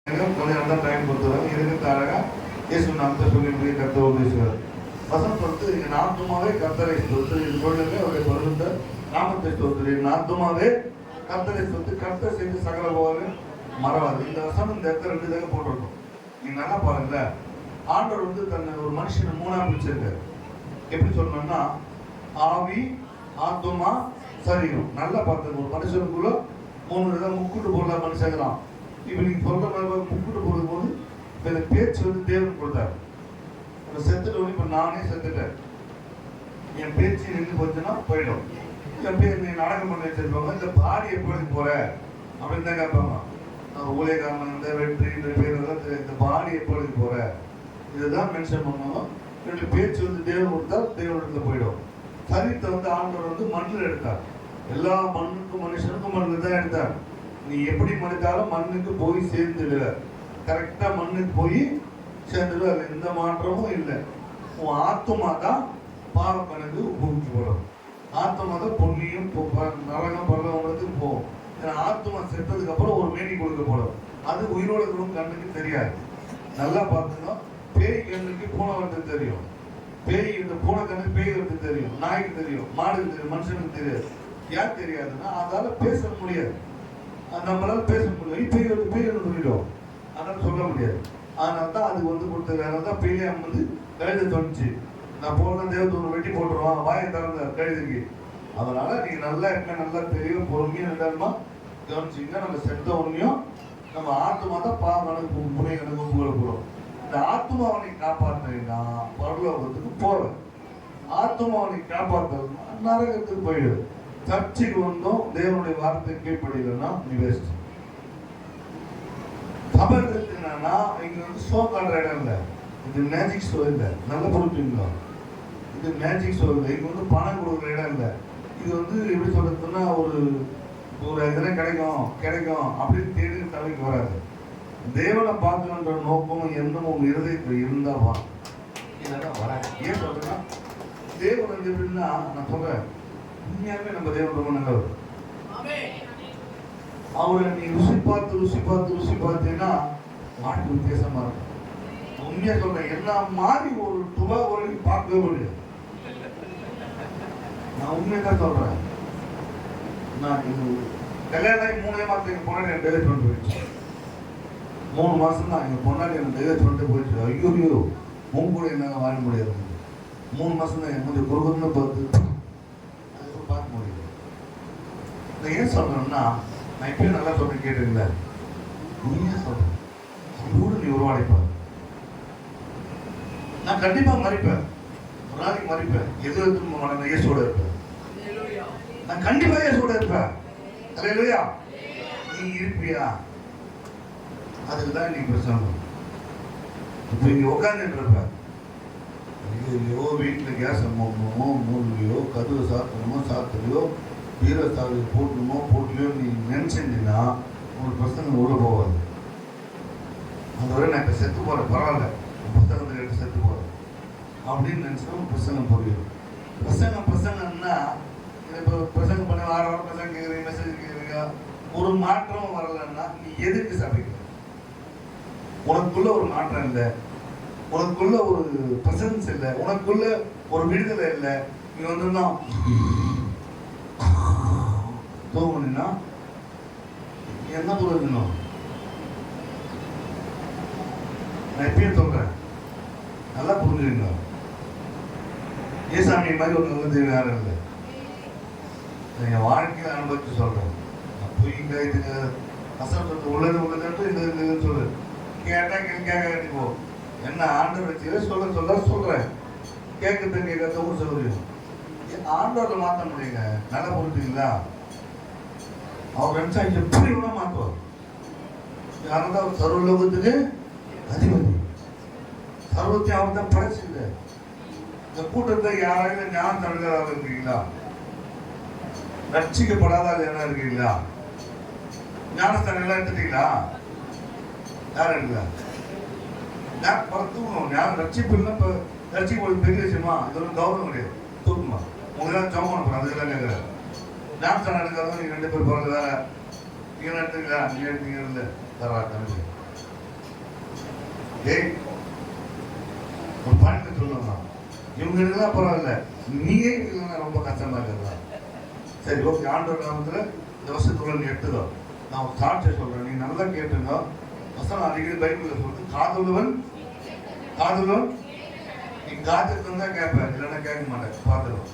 கொஞ்ச நேரம் தான் டைம் கொடுத்துருவாங்க. இதுக்கு அழகா இயேசு நாமத்தை சொல்லி கர்த்தர் பேசுவார். வசனம் வந்து இங்க நாத்துமாவே கர்த்தரை சொத்து இது சொல்லுங்க. அவருடைய பரிசுத்த நாமத்தை சொத்து நாத்துமாவே கர்த்தரை சொத்து கர்த்தர் செய்து சகல போவாரு மறவாது. இந்த வசனம் இந்த இடத்துல 2 தடவை போட்டிருக்கும். நீங்க நல்லா பாருங்க. ஆண்டவர் வந்து தன்னை ஒரு மனுஷனை 3ஆ பிரிச்சிருக்காரு. எப்படி சொல்லணும்னா ஆவி, ஆத்துமா, சரீரம். நல்லா பார்த்துங்க. ஒரு மனுஷனுக்குள்ள 3 விதம் முக்குட்டு போடலாம் மனுஷங்களாம். இப்ப நீங்க சொல்ற மாதிரி முக்குட்டு போடும் போது இந்த பேச்சு வந்து தேவன் கொடுத்தாரு. செத்துட்டு இப்ப நானே செத்துட்டேன், என் பேச்சு நின்று போச்சுன்னா போயிடும். என் பேர் நீ நாடகம் பண்ணி வச்சிருப்பாங்க. இந்த பாடி எப்பொழுது போற அப்படின்னு தான் கேட்பாங்க. ஊழியக்காரன் இந்த வெற்றி இந்த பேர் இந்த பாடி எப்பொழுது போற இதுதான் மென்ஷன் பண்ணுவோம். பேச்சு வந்து தேவன் கொடுத்தா தேவனிடத்துல போயிடும். சரீரத்தை வந்து ஆண்டவர் வந்து மண்ணில் எடுத்தார். எல்லா மண்ணுக்கும் மனுஷனுக்கும் மண்ணில் தான் எடுத்தார். நீ எப்படி மனிதாலும் மண்ணுக்கு போய் சேர்ந்துடுற, கரெக்டா மண்ணுக்கு போய் சேர்ந்துடுற. அது எந்த மாற்றமும் இல்லை. உன் ஆத்மா தான் பாவ கணக்கு பூமிக்கு போடும். ஆத்மா தான் பொன்னியும் நரகம் பரலவங்களுக்கு போகும். ஏன்னா ஆத்மா செத்ததுக்கு அப்புறம் ஒரு மேனி கொடுக்கப்படும். அது உயிரோட கண்ணுக்கு தெரியாது. நல்லா பார்த்துங்க. பேய் கண்ணுக்கு பூனை வந்து தெரியும். பேய் இந்த பூனை கண்ணுக்கு பேய் வந்து தெரியும், நாய்க்கு தெரியும், மாடுக்கு தெரியும், மனுஷனுக்கு தெரியாது. ஏன் தெரியாதுன்னா அதால பேச முடியாது. நம்மளால பேச முடியும். பேய் வந்து பேய் வந்து சொல்லிடும், அதனால சொல்ல முடியாது. அதனால தான் அதுக்கு வந்து கொடுத்தது. அதனால தான் பேயாம் வந்து கழுதை தோணுச்சு. நான் போன தேவத்தூர் வெட்டி போட்டுருவான் வாயை திறந்த கழுதைக்கு. அதனால நீங்க நல்லா என்ன நல்லா தெரியும், பொறுமையா நிதானமா கவனிச்சிங்கன்னா நம்ம செத்த உண்மையும் நம்ம ஆத்மா தான் பாவனுக்கு புனை கணக்கு போகிறோம். இந்த ஆத்மாவனை காப்பாற்றினா பரலோகத்துக்கு போவேன். ஆத்மாவனை காப்பாற்றணும்னா நரகத்துக்கு போயிடுது. சர்ச்சைக்கு வந்தோம் தேவனுடைய வார்த்தை கீழ்ப்படியலன்னா நீ வேஸ்ட். சபை இருக்குன்னா இங்க வந்து ஷோ காட்டுற இடம் இல்லை. இது மேஜிக் ஷோ இல்லை. நல்லா புரிஞ்சுங்களா? இது மேஜிக் ஷோ இல்லை. இங்க வந்து பணம் கொடுக்குற இடம் இல்லை. இது வந்து எப்படி சொல்றதுன்னா ஒரு இதெல்லாம் கிடைக்கும் அப்படின்னு தேடி தலைக்கு வராது. தேவனை பார்க்கணுன்ற நோக்கமும் எண்ணமும் உங்க இருதயத்தில் இருந்தா வராது. ஏன் சொல்றேன்னா தேவன் வந்து எப்படின்னா நான் சொல்றேன், உண்மையாவே நம்ம தேவன் ரொம்ப நல்லவர். அவரை நீ ருசி பார்த்து பார்த்தீங்கன்னா மாட்டு வித்தியாசமா இருக்கும். உண்மையா சொல்றேன், என்ன மாதிரி ஒரு துபா ஒரு பார்க்கவே முடியாது. நான் உண்மையதான் சொல்றேன். நான் இது கல்யாணம் 3 மாதம் எங்க பொண்ணாடி என் டெலிவரி பண்ணிட்டு போயிடுச்சு. 3 மாசம் தான் எங்க பொண்ணாடி எனக்கு டெலிவரி பண்ணிட்டு போயிடுச்சு. ஐயோ உங்க கூட என்னால வாழ முடியாது. 3 மாசம் தான் கொஞ்சம் குறுகுன்னு பார்த்து அதுக்கப்புறம் பார்க்க முடியாது. நான் ஏன் சொல்றேன்னா நான் இப்பயும் நல்லா சொல்றேன், கேட்டுங்களா? உண்மையா சொல்றேன், கூட நீ உருவாடிப்ப. நான் கண்டிப்பா மறிப்பேன், ஒரு நாளைக்கு மறிப்பேன். எது இயேசுவோட இருப்பேன். நான் கண்டிப்பா இயேசுவோட இருப்பேன். அல்லேலூயா. நீ இருப்பியா? அதுக்கு தான் நீ பிரச்சனை. இப்போ இங்க உட்காந்துட்டு இருப்ப, ஐயோ வீட்டில் கேஸ் மூடணுமோ, கதவு சாத்தலையோ, வீர சாவி போட்டலையோ நீ நினைச்சிருந்தீங்கன்னா உங்களுக்கு பிரசங்கம் உள்ள போகாது. அந்த வரை நான் இப்போ செத்து போறேன், பரவாயில்ல புத்தகத்தை எடுத்து செத்து போறேன் அப்படின்னு நினைச்சா பிரசங்கம் புரியும். பிரசங்கம்னா இப்போ பிரசங்கம் பண்ண வாரம் பிரசங்கம் கேட்குறீங்க, மெசேஜ் கேட்குறீங்க, ஒரு மாற்றம் வரலன்னா நீ எதுக்கு சபைக்கு? உனக்குள்ள ஒரு மாற்றம் இல்லை, உனக்குள்ள ஒரு பிரசன்ஸ் இல்லை, உனக்குள்ள ஒரு விடுதலை இல்லை. நீ வந்து தூங்கினா என்ன புரிஞ்சுக்கணும்? நான் எப்பயும் சொல்றேன், நல்லா புரிஞ்சுக்கங்க. ஏசாமி மாதிரி ஒரு நல்ல தெய்வம் யாரும் இல்லை. என் வாழ்க்கையை அனுபவிச்சு சொல்றேன். அப்போ இங்க இதுக்கு அசல் உள்ளது இந்த சொல்லு கேட்டா கேட்க போ. என்ன ஆண்டவர் வச்சு சொல்றேன். கேட்கறது கேட்கறதும் சொல்லுவோம். ஆண்டவரை மாற்ற முடியுங்க. நல்லா புரிஞ்சுங்களா? அவர் நினைச்சா எப்படி கூட மாற்றுவார். யாரும் அவர் சர்வலோகத்துக்கு அதிபதி, சர்வத்தையும் அவர் தான் படைச்சிருக்க. இந்த கூட்டத்தை யாராவது ஞானம் தடுக்கிறார்கள் இருக்கீங்களா? ரட்சிக்கப்படாத என்ன இருக்கீங்களா? ஞானஸ்தானம் எல்லாம் எடுத்துட்டீங்களா? யாரும் எடுக்கல. ஞானம் ரட்சிப்பு இல்லை. இப்போ ரட்சிப்பு பெரிய விஷயமா? இது ஒரு கௌரவம் கிடையாது. தூக்குமா உங்களுக்கு ஜோம் பண்ண போறோம். அதுக்கெல்லாம் கேட்குறேன். ஞானஸ்தானம் எடுக்காதவங்க நீங்க 2 பேர் பிறகு வேற நீங்க எடுத்துக்கலாம். நீங்க எடுத்தீங்க இல்லை தரா தமிழ் ஏய் ஒரு பாயிண்ட் சொல்லுங்க, இவங்க இருந்தா பரவாயில்ல, நீயே இல்லைன்னா ரொம்ப கஷ்டமா இருக்கிறதா. சரி ஓகே, ஆண்டவர் நாமத்துல இந்த வருஷத்துக்குள்ள நீ எடுத்துக்கோ. நான் ஒரு சாட்சியை சொல்றேன், நீ நல்லா கேட்டுங்க. வசனம் அடிக்கடி பைபிள்ல சொல்றது, காதுள்ளவன் நீ காத்துக்கு தான் கேட்பேன், இல்லைன்னா கேட்க மாட்டேன். பார்த்துருவோம்.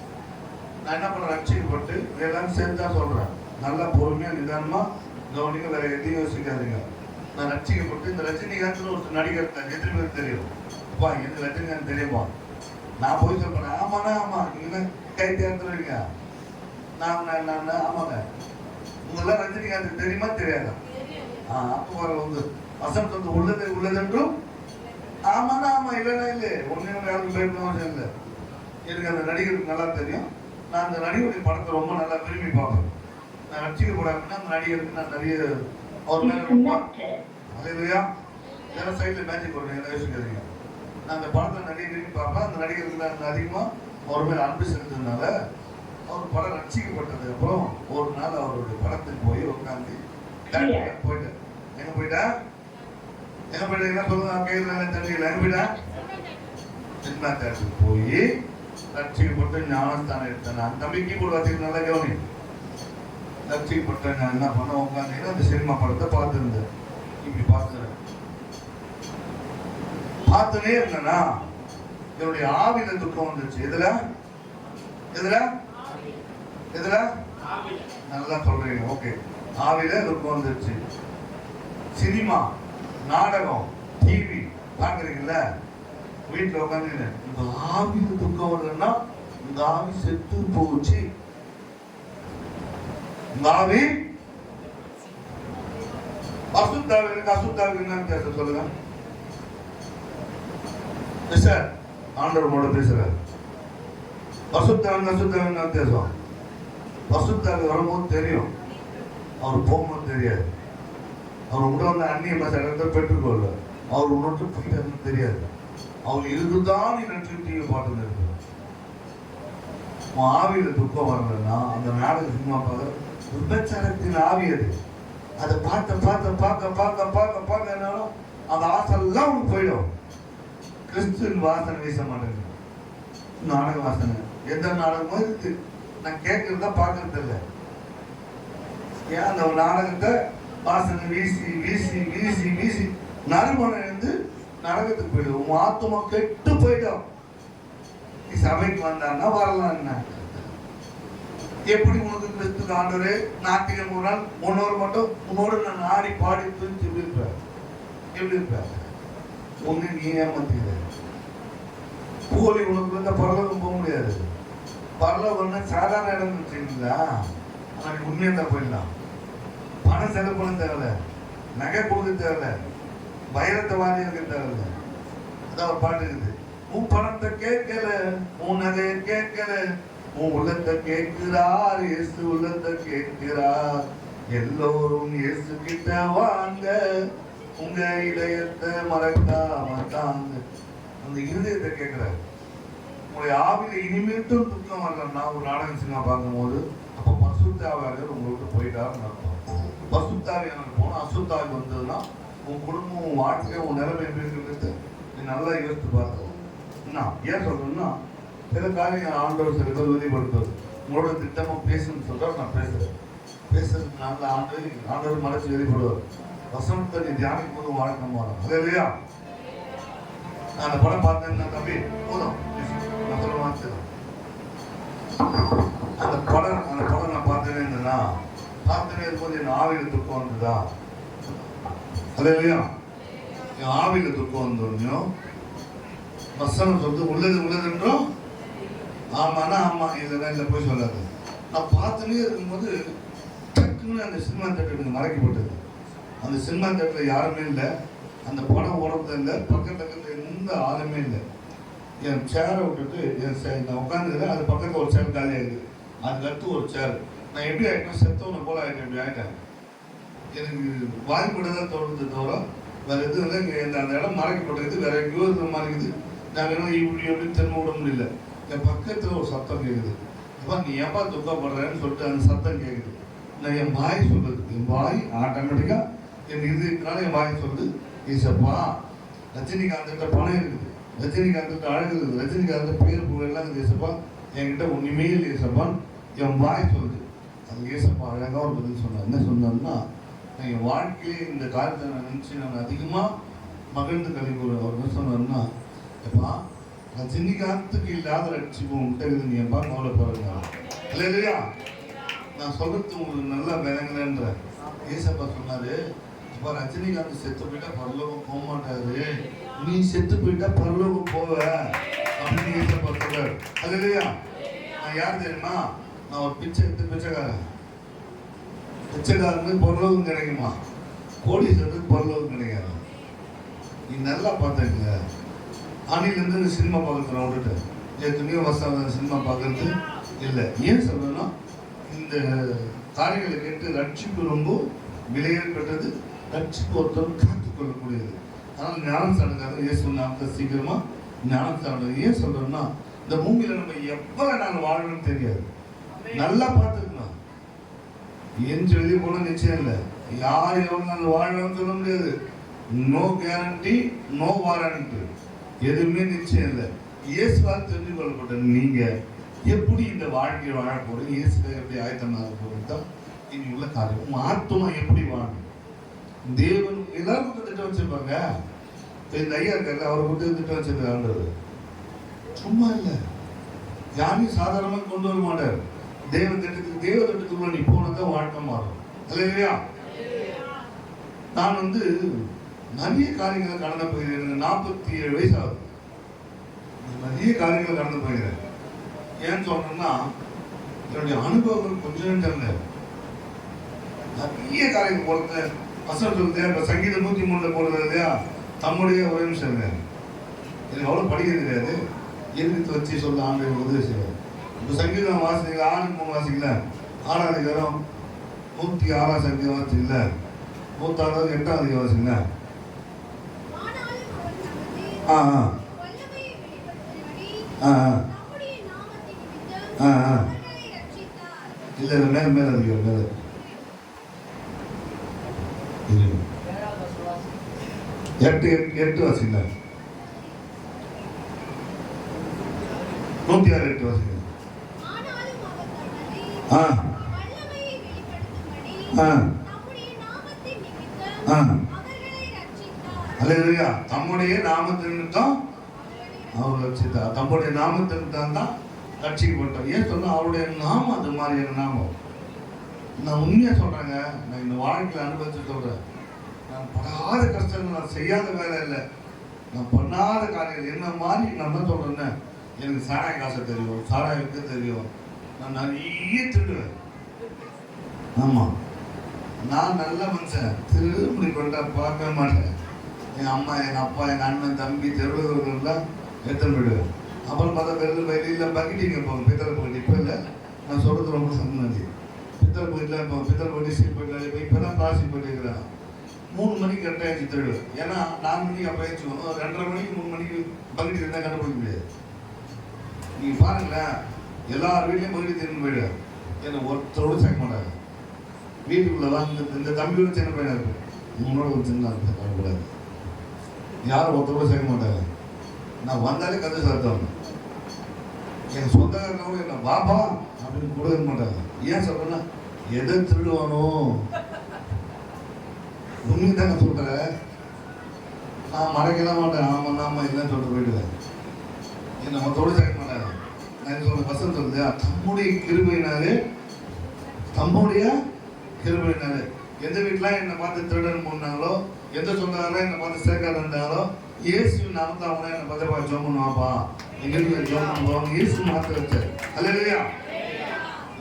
நான் என்ன பண்ண ரட்சிக்கப்பட்டு எல்லாரும் சேர்த்து தான் சொல்றேன். நல்லா பொறுமையா நிதானமா கவனிங்க, வேற எதையும் யோசிக்காதீங்க. நான் ரட்சிக்கப்பட்டு இந்த ரஜினிகாந்த் ஒரு நடிகர் எத்தனை பேருக்கு தெரியும்? அப்பா இந்த ரஜினிகாந்த் தெரியுமா? நான் போய் சொல்றேன், ஆமாண்ணா ஆமா, நீங்க கை தேர்ந்துருவீங்க. நான் ஆமாங்க. உங்களெல்லாம் ரஜினிகாந்த் தெரியுமா தெரியாதா? அப்போ வர வந்து வசந்த் வந்து உள்ளதென்றும் ஆமாண்ணா ஆமா, இல்லைன்னா இல்லை, ஒன்னு யாருக்கும் பேசணும் அவசியம் இல்லை. எனக்கு அந்த நடிகருக்கு நல்லா தெரியும். நான் அந்த நடிகருடைய படத்தை ரொம்ப நல்லா விரும்பி பார்ப்பேன். நான் ரட்சிக்கப்படாதுன்னா அந்த நடிகருக்கு நான் நிறைய அவர் மேல ரொம்ப இல்லையா வேற சைட்ல மேஜிக் வருவேன், என்ன யோசிக்காதீங்க. நான் அந்த படத்தை நிறைய விரும்பி பார்ப்பேன். அந்த நடிகருக்கு நான் அதிகமாக அவர் மேல அன்பு செலுத்ததுனால அவர் படம் ரட்சிக்கப்பட்டது அப்புறம் ஒரு நாள் அவருடைய படத்துக்கு போய் உட்காந்து போயிட்டேன். எங்க போயிட்டேன் என்ன சொல்லுங்க, கையில் தண்ணியில் எங்க போயிட்டேன், சினிமா தேட்டருக்கு போய் ரட்சிக்கப்பட்டு ஞானஸ்தானம் எடுத்தேன். நான் தம்பிக்கு கூட வச்சுக்க நல்லா கவனி. ரட்சிக்கப்பட்ட நான் என்ன பண்ண உட்காந்து அந்த சினிமா படத்தை பார்த்துருந்தேன். இப்படி பார்த்துனே இருந்தேன்னா என்னுடைய ஆவில துக்கம் வந்துச்சு. எதுல நல்லா சொல்றீங்க. ஓகே, ஆவில துக்கம் வந்துருச்சு. சினிமா, நாடகம், டிவி பாக்குறீங்கல்ல, வீட்டுல உட்காந்து இந்த ஆவில துக்கம் வருதுன்னா இந்த ஆவி செத்து போச்சு. இந்த ஆவி அசுத்தாவிற்கு என்னன்னு பேச சொல்லுங்க சார். ஆண்டவரோட பேசுறாரு. பசுத்தாவின் பேசுவோம். பசுத்தாவி வரும்போது தெரியும், அவர் போகும்போது தெரியாது. அவர் உட வந்து அந்நிய இடத்தை பெற்றுக்கொள்ள அவர் உணர்ந்து போயிட்டு தெரியாது. அவர் இருக்குதான் நீ நட்சத்திர பாட்டு இருக்கு. ஆவியில துக்கம் வரலன்னா அந்த நாடக சினிமா பார்க்க விபச்சாரத்தின் ஆவி அது. அதை பார்க்க என்னாலும் அந்த ஆசைலாம் உனக்கு போயிடும். கிறிஸ்துவின் வாசனை வீச மாட்டேங்குது. நாடக வாசனை எந்த நாடகமோ இருக்கு, நான் கேட்கறதா பார்க்கறது இல்லை. ஏன் அந்த நாடகத்தை வாசனை வீசி வீசி வீசி வீசி நறுமணம் இருந்து நரகத்துக்கு போயிடும். உன் ஆத்மா கெட்டு போயிடும். நீ சபைக்கு வந்தான்னா வரலாம். என்ன எப்படி உனக்கு கிறிஸ்து ஆண்டவரே நாட்டியம் ஒரு நாள் முன்னோர் மட்டும் உன்னோடு நான் ஆடி பாடி துணிச்சு எப்படி இருப்ப ஒண்ணு நீ ஏமாத்தீங்க. போலி உனக்கு வந்து பரலோகம் போக முடியாது. பரலோகம்னா சாதாரண இடம் வச்சுங்களா, ஆனா உண்மையா தான் போயிடலாம். பணம் செலவு பண்ண தேவையில்ல, நகை கொடுக்க தேவையில்ல, வைரத்தை வாங்கி இருக்க தேவையில்ல. அதான் ஒரு பாட்டு இருக்குது. உன் பணத்தை கேட்கல, உன் நகையை கேட்கல, உன் உள்ளத்தை கேட்கிறார் இயேசு, உள்ளத்தை கேட்கிறார். எல்லோரும் இயேசு கிட்ட வாங்க, உங்க இதயத்தை மறக்காம தாங்க. அந்த இருதயத்தை கேட்கிறார். உங்களுடைய ஆவில இனிமேட்டும் துக்கம் வரலன்னா ஒரு நாடகம் சினிமா பார்க்கும்போது அப்போ பசுத்தாவியாளர் உங்களுக்கு போயிட்டாருன்னு அர்த்தம். பசுத்தாவியாளர் போனா அசுத்தாவி வந்ததுன்னா உன் குடும்பம், உன் வாழ்க்கை, உன் நிலைமை எப்படி இருக்கிறது நீ நல்லா யோசித்து பார்த்தோம். என்ன ஏன் சொல்றேன்னா சில காரியம் ஆண்டவர் சில பேர் உறுதிப்படுத்துவது. உங்களோட திட்டமா பேசணும்னு சொல்றாரு. நான் பேசுறதுனால ஆண்டவர் மனசு வெளிப்படுவார். வசனத்தை நீ தியானிக்கும் போது வாழ்க்கை மாறும். அது இல்லையா? நான் அந்த படம் பார்த்தேன்னா தம்பி போதும், நான் சொல்ல மாட்டேன். அந்த படம் நான் பார்த்தேனே இருந்தேன்னா பார்த்தேனே இருக்கும்போது என் ஆவியில துக்கம் வந்ததா? அது இல்லையா? என் ஆவியில துக்கம் வந்தோடனையும் வசனம் சொல்றது உள்ளதுன்றும் ஆமாண்ணா ஆமா, இதெல்லாம் இல்லை போய் சொல்லாது. நான் பார்த்துனே இருக்கும்போது டக்குன்னு அந்த சினிமா தேட்டருக்கு மறைக்கப்பட்டது. அந்த சினிமா தேட்டரில் யாருமே இல்லை, அந்த படம் ஓடுறது இல்லை, பக்கத்துல எந்த ஆளுமே இல்லை. என் சேரை விட்டுட்டு நான் உட்காந்துக்கிறேன். அது பக்கத்தில் ஒரு சேர் காலியாக இருக்குது, அதுக்கு அடுத்து ஒரு சேர். நான் எப்படி ஆகிட்டேன், செத்தவனை போல ஆகிட்டேன். இப்படி ஆகிட்டேன். எனக்கு வாய்ப்புட தான் தோணுது தவிர வேற எதுவும் இல்லை. இங்கே அந்த இடம் மறைக்கப்பட்டிருக்கு, வேற எங்கேயோ இருக்கிற மாதிரி இருக்குது. நாங்கள் இன்னும் இப்படி எப்படி திரும்ப விட முடியல. என் பக்கத்தில் ஒரு சத்தம் கேட்குது. அப்பா நீ ஏப்பா துக்கப்படுறேன்னு சொல்லிட்டு அந்த சத்தம் கேட்குது. நான் என் வாய் சொல்றது, என் வாய் ஆட்டோமேட்டிக்காக என் இதனால என் வாய் சொல்லுது, ஈசப்பா ரஜினிகாந்த் பணம் இருக்குது, ரஜினிகாந்த் அழகு இருக்குது, ரஜினிகாந்த் பேர் புகழ் எல்லாம் ஏசப்பா என்கிட்ட ஒன்றுமே இல்லை ஏசப்பா, என் வாய் சொல்லுது. அது ஏசப்பா அழகாக ஒரு பதில் சொன்னார். என்ன சொன்னார்னா, நான் என் வாழ்க்கையிலே இந்த காலத்தை நான் நினச்சி நான் அதிகமாக மகிழ்ந்து கழிவுறேன். அவர் என்ன சொன்னார்னா, எப்பா ரஜினிகாந்துக்கு இல்லாத ரட்சிப்பு உங்கள்கிட்ட நீ எப்பா கவலைப்படுறீங்க இல்லையா? நான் சொல்றது உங்களுக்கு நல்லா விளங்கலன்ற ஏசப்பா சொன்னாரு, இப்போ ரஜினிகாந்த் செத்து போயிட்டா பரலோகம் போக மாட்டாரு, நீ செத்து போயிட்டா பரலோகம் போவ அப்படின்னு ஏசப்பா சொல்றாரு. அது இல்லையா? நான் யார் தெரியுமா? நான் ஒரு பிச்சைக்காரன். பிச்சைக்காரனுக்கு பரலோகம் கிடைக்குமா? கோடீஸ்வரருக்கு பரலோகம் கிடைக்காது. நீ நல்லா பார்த்துங்க. அணிலேருந்து சினிமா பார்க்குறோம் விட்டுட்டு எத்தனையோ வருஷம் சினிமா பார்க்கறது இல்லை. ஏன் சொல்றேன்னா, இந்த காரியங்களை கேட்டு ரட்சிப்பு ரொம்ப விலையேற்பட்டது, ரட்சிப்பு ஒருத்தர் காத்துக்கொள்ளக்கூடியது. ஆனால் ஞானம் சாடுங்காத இயேசு நாமத்தை சீக்கிரமா ஞானம் சாடுறது. ஏன் சொல்றோம்னா, இந்த பூமியில நம்ம எவ்வளவு நாள் வாழணும்னு தெரியாது. நல்லா பார்த்துக்கணும். ஏன் வெளியே போன நிச்சயம் இல்லை. யார் எவ்வளவு நாள் வாழணும்னு சொல்ல முடியாது. நோ கேரண்டி, நோ வாரண்டி, எதுவுமே நிச்சயம் இல்லை. இயேசுவால் தெரிஞ்சு கொள்ளப்பட்ட நீங்க எப்படி இந்த வாழ்க்கையை வாழ போறீங்க, இயேசுக்காக எப்படி ஆயத்தமாக போறது தான் இனி உள்ள காரியம். ஆத்மா எப்படி வாழும்? தேவன் எல்லாருக்கும் திட்டம் வச்சிருப்பாங்க. இந்த ஐயா இருக்காரு, அவரை கொடுத்து திட்டம் வச்சிருக்காரு. சும்மா இல்லை, யாரையும் சாதாரணமாக கொண்டு வர மாட்டார். தேவ திட்டத்துக்குள்ள நீ போனதான் வாழ்க்கை மாறும். இல்லையா? நான் நிறைய காரியங்களை கடந்து போகிறேன். எனக்கு 47 வயசு ஆகுது. நிறைய காரியங்களை கடந்து போகிறேன். ஏன்னு சொல்றேன்னா, என்னுடைய அனுபவங்கள் கொஞ்சம் தெரியல. நிறைய காரியங்கள் போறது வசனம் சொல்லுது. இப்போ சங்கீதம் 103 போடுறது இல்லையா? தம்முடைய ஒரே நிமிஷம் இல்லை, எனக்கு அவ்வளோ படிக்க தெரியாது. எதிர்த்து வச்சு சொல்ல ஆண்டு உதவி செய்வார். இப்போ சங்கீதம் வாசிக்கல, 6 வாசிக்கல, 6ஆம் அதிகாரம் 106 சங்கீதம் வாசிக்கல, 106 8ஆம் அதிகாரம் வாசிக்கல. இல்ல மேல மேல அதிகாரம் மேல 8 வாசிக்கல, 106 8 வாசிக்கல. அல்லேலூயா. தம்முடைய நாமத்தின் நிமித்தம் அவர் ரட்சித்தார். தம்முடைய நாமத்தின் நிமித்தம் தான் ரட்சிக்கப்பட்டார். ஏன் சொன்னா, அவருடைய நாமம் அது மாதிரியான நாமம். நான் உண்மையா சொல்றேங்க, நான் இந்த வாழ்க்கையில் அனுபவிச்சு சொல்றேன். நான் படாத கஷ்டங்கள், நான் செய்யாத வேலை இல்லை, நான் பண்ணாத காரியங்கள் என்ன மாதிரி நான் தான் சொல்றேன்னு. எனக்கு சாராய காசை தெரியும், சாராய விற்க தெரியும், நான் நிறைய திருடுவேன். ஆமா, நான் நல்ல மனுஷன், திருமுடி கொண்டா பார்க்க மாட்டேன். என் அம்மா, எங்கள் அப்பா, எங்கள் அண்ணன், தம்பி, தெருவுலாம் எடுத்துன்னு போயிடுவேன். அப்புறம் பார்த்தா வெளியில் பக்கெட்டிங்க போகும், பித்தளை பக்கெட்டி. இப்போ இல்லை, நான் சொல்கிறது ரொம்ப சந்ததி. பித்தளை பக்கெட்டில் இப்போ பித்தளை பக்கெட்டி சீட் போயிட்டு இப்போ தான் பிளாஸ்டிக் போயிட்டுருக்கிறேன். 3 மணிக்கு கரெக்டாக எழுச்சி திருடுவேன். ஏன்னா 4 மணிக்கு அப்போ எழுச்சிவோம், 2:30 மணிக்கு 3 மணிக்கு பக்கெட்டி இருந்தால் கண்டுபிடிக்க முடியாது. நீங்கள் பாருங்களேன், எல்லார் வீட்லேயும் பக்கெட்டி திரும்பி போயிடுவேன். ஏன்னா ஒருத்தரோடு சேர்க்க மாட்டாங்க. வீட்டுக்குள்ளே வாங்க, இந்த தம்பியோட சின்ன பையனாக இருக்கும், உங்களோட ஒரு சின்ன இருக்கக்கூடாது, யாரும் ஒருத்தரோட சேர்க்க மாட்டாங்க. நான் வந்தாலே கதை சாப்பிட்டாங்க. என் சொந்தக்காரனோட என்ன பாபா அப்படின்னு கூட இருக்க மாட்டாங்க. ஏன் சொல்றேன்னா, எதை திருடுவானோ உண்மை தான் நான் சொல்றேன். நான் மறைக்கலாம் மாட்டேன். ஆமா இல்லைன்னு சொல்லிட்டு போயிடுவேன். என்ன மொத்தோடு சேர்க்க மாட்டாங்க. நான் சொல்ற வசனம் சொல்லுது, தம்முடைய கிருபையினாலே, தம்முடைய கிருபையினாலே. எந்த வீட்டுலாம் என்னை பார்த்து திருடன் போனாங்களோ, எந்த சொந்தக்காரெல்லாம் என்னை பார்த்து சேர்க்காத இருந்தாங்களோ, இயேசு நாமத்தை அவனை என்னை பார்த்து ஜோம் பண்ணுவாப்பா, எங்களுக்கு ஜோம் பண்ணுவாங்க, இயேசு மாற்ற வச்சார். அல்லேலூயா.